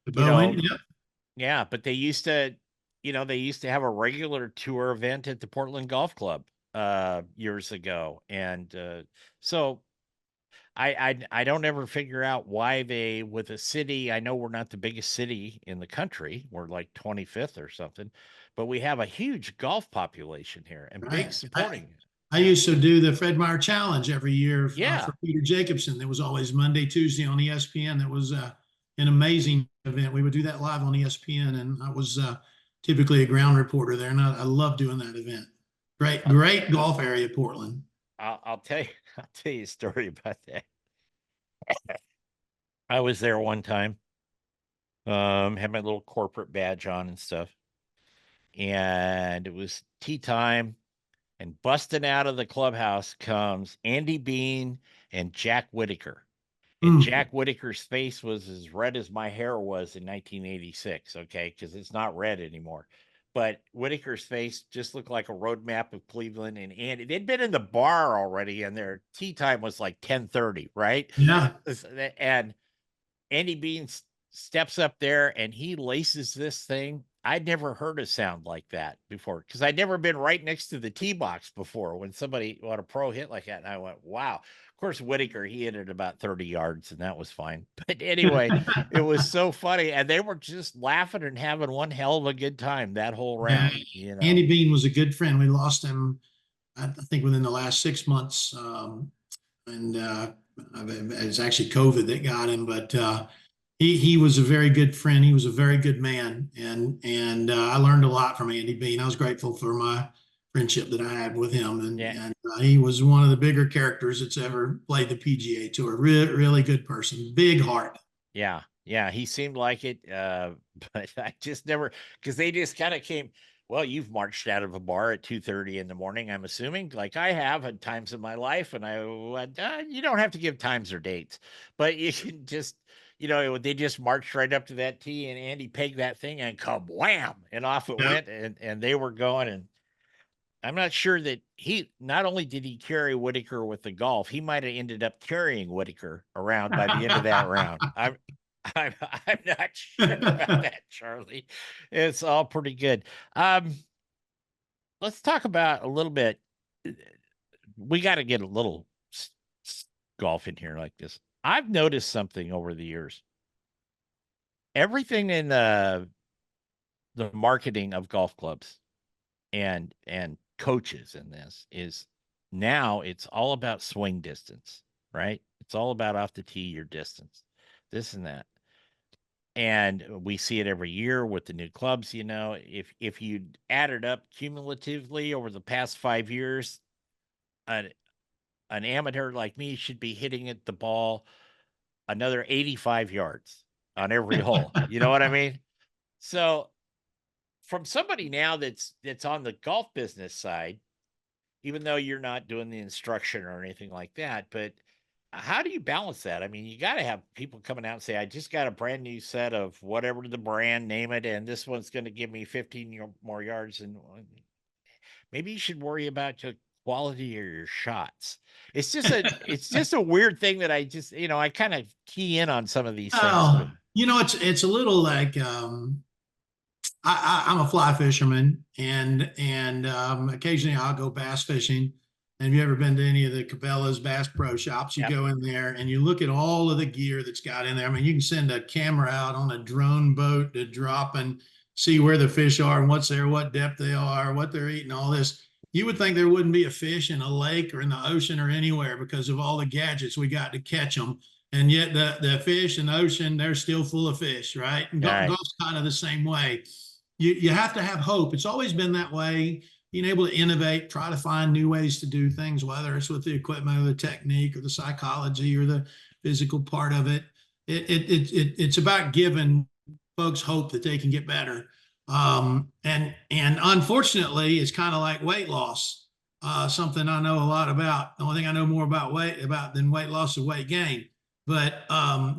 The you Bowen, know, yeah. yeah, but they used to have a regular tour event at the Portland Golf Club years ago. And so I don't ever figure out why they, with a city, I know we're not the biggest city in the country. We're like 25th or something, but we have a huge golf population here and big Right. I, supporting. I Yeah. used to do the Fred Meyer Challenge every year Yeah. for Peter Jacobson. It was always Monday, Tuesday on ESPN. That was an amazing event. We would do that live on ESPN, and I was typically a ground reporter there, and I love doing that event. Great, Uh, great golf area, Portland. I'll tell you, I'll tell you a story about that. I was there one time, had my little corporate badge on and stuff. And it was tea time, and busting out of the clubhouse comes Andy Bean and Jack Whitaker. And Mm. Jack Whitaker's face was as red as my hair was in 1986, okay, because it's not red anymore. but Whitaker's face just looked like a roadmap of Cleveland and Andy. They'd been in the bar already, and their tea time was like 10:30, right? Yeah. And Andy Bean steps up there and he laces this thing. I'd never heard a sound like that before because I'd never been right next to the tee box before when a pro hit like that. And I went, wow. Of course, Whitaker, he hit it about 30 yards and that was fine. But anyway, it was so funny. And they were just laughing and having one hell of a good time that whole Yeah. round, you know. Andy Bean was a good friend. We lost him, I think, within the last 6 months. And it's actually COVID that got him, but he was a very good friend. He was a very good man, and I learned a lot from Andy Bean. I was grateful for my friendship that I had with him, and he was one of the bigger characters that's ever played the PGA Tour. Really good person, big heart. Yeah, yeah, he seemed like it, but I just never because they just kind of came. Well, you've marched out of a bar at 2:30 in the morning, I'm assuming, like I have at times in my life, and I went, you don't have to give times or dates, but you can just, they just marched right up to that tee, and Andy pegged that thing, and kablam, and off it Yeah. went, and they were going, and I'm not sure that he not only did he carry Whitaker with the golf, he might have ended up carrying Whitaker around by the end of that round. I'm I'm not sure about that, Charlie. It's all pretty good. Let's talk about a little bit. We got to get a little golf in here like this. I've noticed something over the years. Everything in the marketing of golf clubs and coaches in this is now it's all about swing distance, right? It's all about off the tee, your distance, this and that. And we see it every year with the new clubs. If you add it up cumulatively over the past 5 years, an amateur like me should be hitting it the ball another 85 yards on every hole. You know what I mean? So from somebody now that's on the golf business side, even though you're not doing the instruction or anything like that, but how do you balance that? I mean, you got to have people coming out and say, I just got a brand new set of whatever the brand, name it, and this one's going to give me 15 more yards. And maybe you should worry about your quality of your shots. It's just a weird thing that I kind of key in on some of these things. Oh, it's a little like I'm a fly fisherman, and occasionally I'll go bass fishing. And have you ever been to any of the Cabela's Bass Pro shops? You Yep. go in there and you look at all of the gear that's got in there. I mean, you can send a camera out on a drone boat to drop and see where the fish are and what's there, what depth they are, what they're eating, all this. You would think there wouldn't be a fish in a lake or in the ocean or anywhere because of all the gadgets we got to catch them. And yet the fish in the ocean, they're still full of fish, right? And golf's kind of the same way. You have to have hope. It's always been that way. Being able to innovate, try to find new ways to do things, whether it's with the equipment or the technique or the psychology or the physical part of it. It's about giving folks hope that they can get better. And unfortunately, it's kind of like weight loss. Something I know a lot about. The only thing I know more about than weight loss is weight gain. But I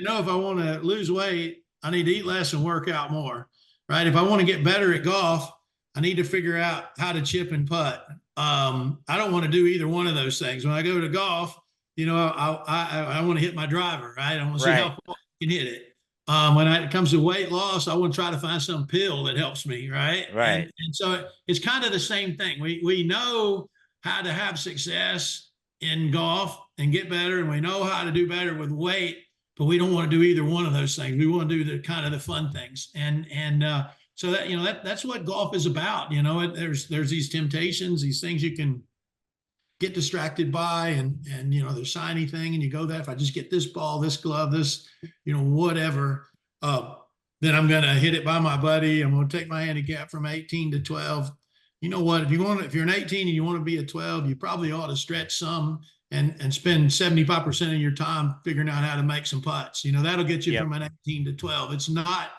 know if I want to lose weight, I need to eat less and work out more. Right? If I want to get better at golf, I need to figure out how to chip and putt. I don't want to do either one of those things. When I go to golf, I want to hit my driver, right? I want to see how far I can hit it. When it comes to weight loss, I want to try to find some pill that helps me, right? Right. And so it's kind of the same thing. We know how to have success in golf and get better, and we know how to do better with weight, but we don't want to do either one of those things. We want to do the kind of the fun things. So that's what golf is about. There's these temptations, these things you can get distracted by, and the shiny thing, and you go that if I just get this ball, this glove, this, whatever, then I'm going to hit it by my buddy. I'm going to take my handicap from 18 to 12. You know what? If you're an 18 and you want to be a 12, you probably ought to stretch some and spend 75% of your time figuring out how to make some putts. That'll get you from an 18 to 12. It's not,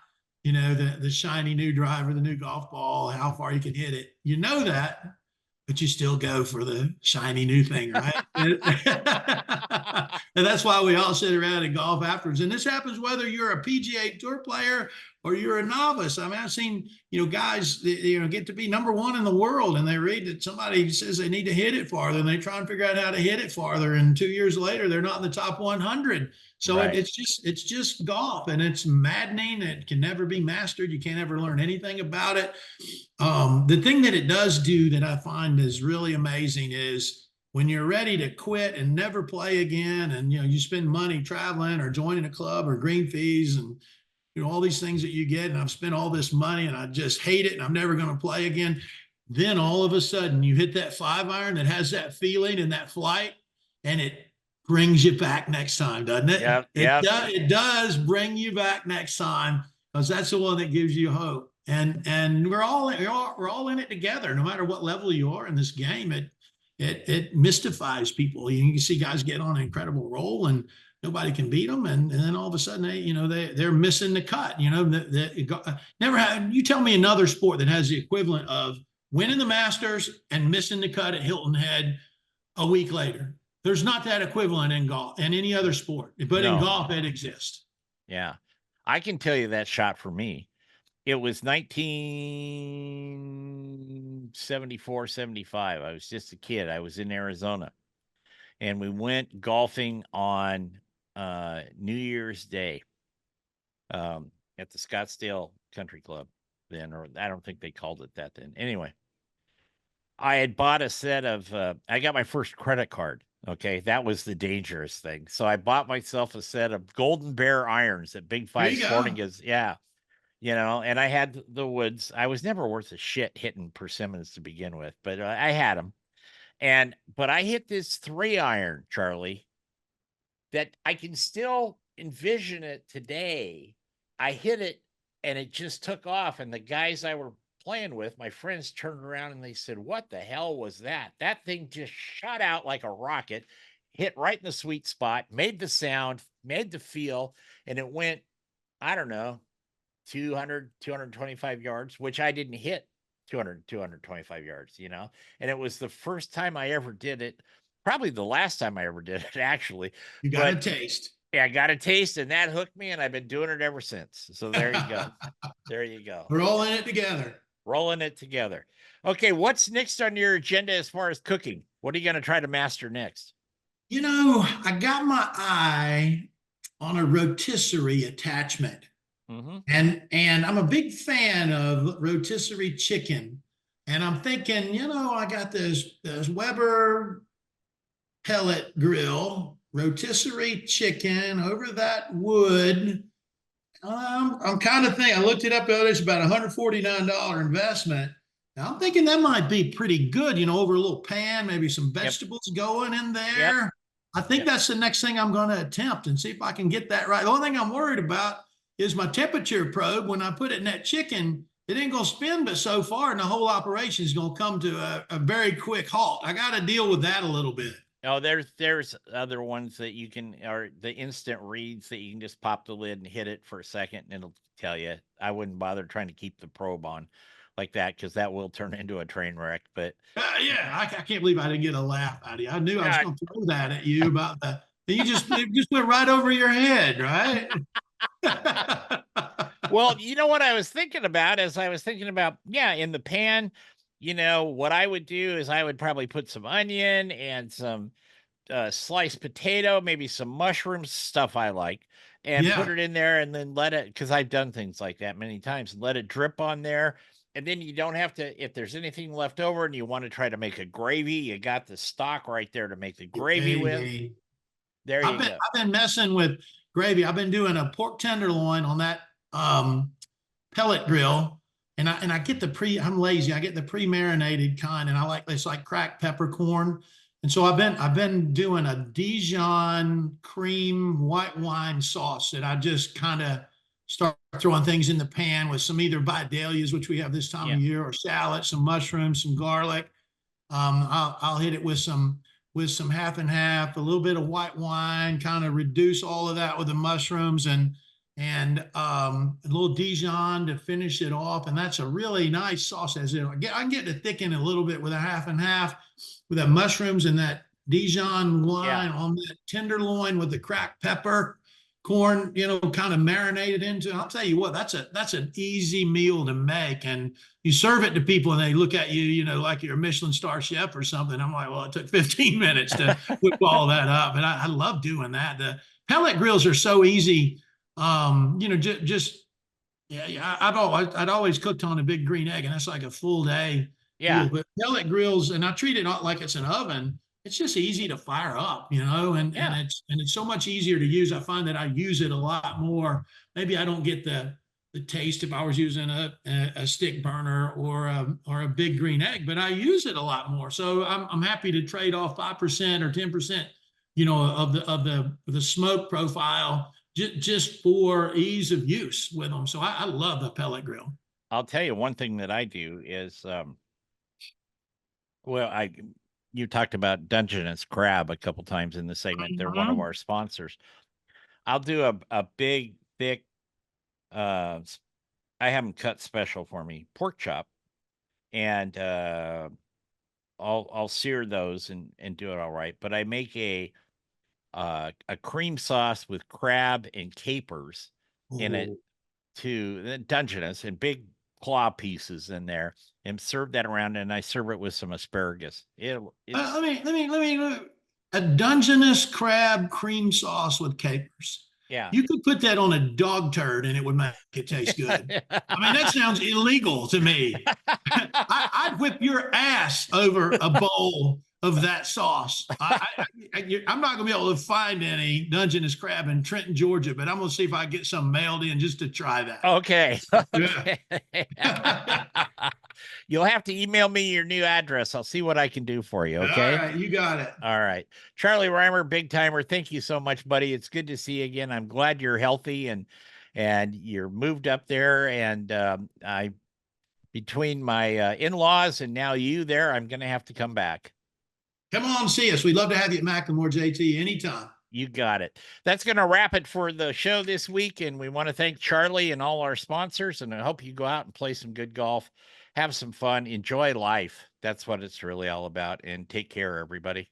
the shiny new driver, the new golf ball, how far you can hit it. You know that, but you still go for the shiny new thing, right? And that's why we all sit around and golf afterwards. And this happens whether you're a PGA Tour player or you're a novice. I mean, I've seen, guys, get to be number one in the world, and they read that somebody says they need to hit it farther, and they try and figure out how to hit it farther. And 2 years later, they're not in the top 100. So Right. it's just golf, and it's maddening. It can never be mastered. You can't ever learn anything about it. The thing that it does do that I find is really amazing is when you're ready to quit and never play again, and you spend money traveling or joining a club or green fees and all these things that you get, and I've spent all this money and I just hate it and I'm never going to play again. Then all of a sudden you hit that 5-iron that has that feeling and that flight, and it brings you back next time, doesn't it? Yep. It does bring you back next time, because that's the one that gives you hope. And we're all in it together, no matter what level you are in this game. It mystifies people. You can see guys get on an incredible roll and nobody can beat them, and then all of a sudden they're missing the cut. Never had. You tell me another sport that has the equivalent of winning the Masters and missing the cut at Hilton Head a week later. There's not that equivalent in golf and any other sport, but No. in golf it exists. Yeah, I can tell you that shot for me. It was 1974, 75. I was just a kid. I was in Arizona, and we went golfing on New Year's Day at the Scottsdale Country Club then, or I don't think they called it that then. Anyway, I had bought a set of, I got my first credit card. Okay, that was the dangerous thing. So I bought myself a set of Golden Bear irons at Big Five Sporting Goods. Yeah. And I had the woods. I was never worth a shit hitting persimmons to begin with, but I had them. But I hit this 3-iron, Charlie, that I can still envision it today. I hit it and it just took off. And the guys I were playing with, my friends, turned around and they said, "What the hell was that? That thing just shot out like a rocket, hit right in the sweet spot, made the sound, made the feel, and it went, I don't know, 200, 225 yards, which I didn't hit 200, 225 yards, and it was the first time I ever did it. Probably the last time I ever did it, actually. You got a taste. Yeah, I got a taste, and that hooked me, and I've been doing it ever since. So there you go. There you go. We're all in it together. Rolling it together. Okay, what's next on your agenda as far as cooking? What are you going to try to master next? I got my eye on a rotisserie attachment. Mm-hmm. And I'm a big fan of rotisserie chicken. And I'm thinking, I got this Weber pellet grill, rotisserie chicken over that wood. I'm kind of thinking, I looked it up the other day, it's about $149 investment. Now I'm thinking that might be pretty good, over a little pan, maybe some vegetables going in there. Yep. I think that's the next thing I'm going to attempt and see if I can get that right. The only thing I'm worried about is my temperature probe. When I put it in that chicken, it ain't going to spin, but so far, and the whole operation is going to come to a very quick halt. I got to deal with that a little bit. Oh, there's other ones that you can, or the instant reads that you can just pop the lid and hit it for a second and it'll tell you. I wouldn't bother trying to keep the probe on like that, because that will turn into a train wreck. But I can't believe I didn't get a laugh out of you. I knew I was going to throw that at you about that. You just went right over your head, right? Well, what I was thinking about is in the pan, what I would do is I would probably put some onion and some sliced potato, maybe some mushrooms, stuff I like, and put it in there, and then let it, because I've done things like that many times, let it drip on there. And then you don't have to, if there's anything left over and you want to try to make a gravy, you got the stock right there to make the gravy with. There you go. I've been messing with gravy. I've been doing a pork tenderloin on that pellet grill. And I get I'm lazy. I get the pre-marinated kind, and it's like cracked peppercorn. And so I've been doing a Dijon cream white wine sauce that I just kind of start throwing things in the pan with some either vidalias, which we have this time of year, or salad, some mushrooms, some garlic. I'll hit it with some half and half, a little bit of white wine, kind of reduce all of that with the mushrooms, and a little Dijon to finish it off. And that's a really nice sauce. I can get to thicken it a little bit with a half and half with that mushrooms and that Dijon wine on that tenderloin with the cracked pepper. corn, kind of marinated into. I'll tell you what, that's an easy meal to make. And you serve it to people and they look at you, like you're a Michelin star chef or something. I'm like, well, it took 15 minutes to whip all that up. And I love doing that. The pellet grills are so easy. Just yeah, I'd always cooked on a big green egg, and that's like a full day Yeah. deal. But pellet grills, and I treat it like it's an oven. It's just easy to fire up, and Yeah. it's so much easier to use. I find that I use it a lot more. Maybe I don't get the taste if I was using a stick burner or a big green egg, but I use it a lot more. So I'm happy to trade off 5% or 10%, of the smoke profile just for ease of use with them. So I love the pellet grill. I'll tell you one thing that I do is, well, you talked about Dungeness crab a couple times in the segment. They're one of our sponsors. I'll do a big, thick, I have them cut special for me, pork chop, and I'll sear those and do it all right. But I make a cream sauce with crab and capers in it, Oh. to Dungeness, and big claw pieces in there, and serve that around. And I serve it with some asparagus. It's Let me a Dungeness crab cream sauce with capers. yeah. You could put that on a dog turd and it would make it taste good. I mean, that sounds illegal to me. I'd whip your ass over a bowl of that sauce. I'm not going to be able to find any Dungeness crab in Trenton, Georgia, but I'm going to see if I get some mailed in just to try that. Okay. Yeah. You'll have to email me your new address. I'll see what I can do for you. Okay. All right, you got it. All right. Charlie Rymer, big timer. Thank you so much, buddy. It's good to see you again. I'm glad you're healthy and you're moved up there. And between my in-laws and now you there, I'm going to have to come back. Come on, see us. We'd love to have you at Macklemore, JT, anytime. You got it. That's going to wrap it for the show this week. And we want to thank Charlie and all our sponsors. And I hope you go out and play some good golf, have some fun, enjoy life. That's what it's really all about. And take care, everybody.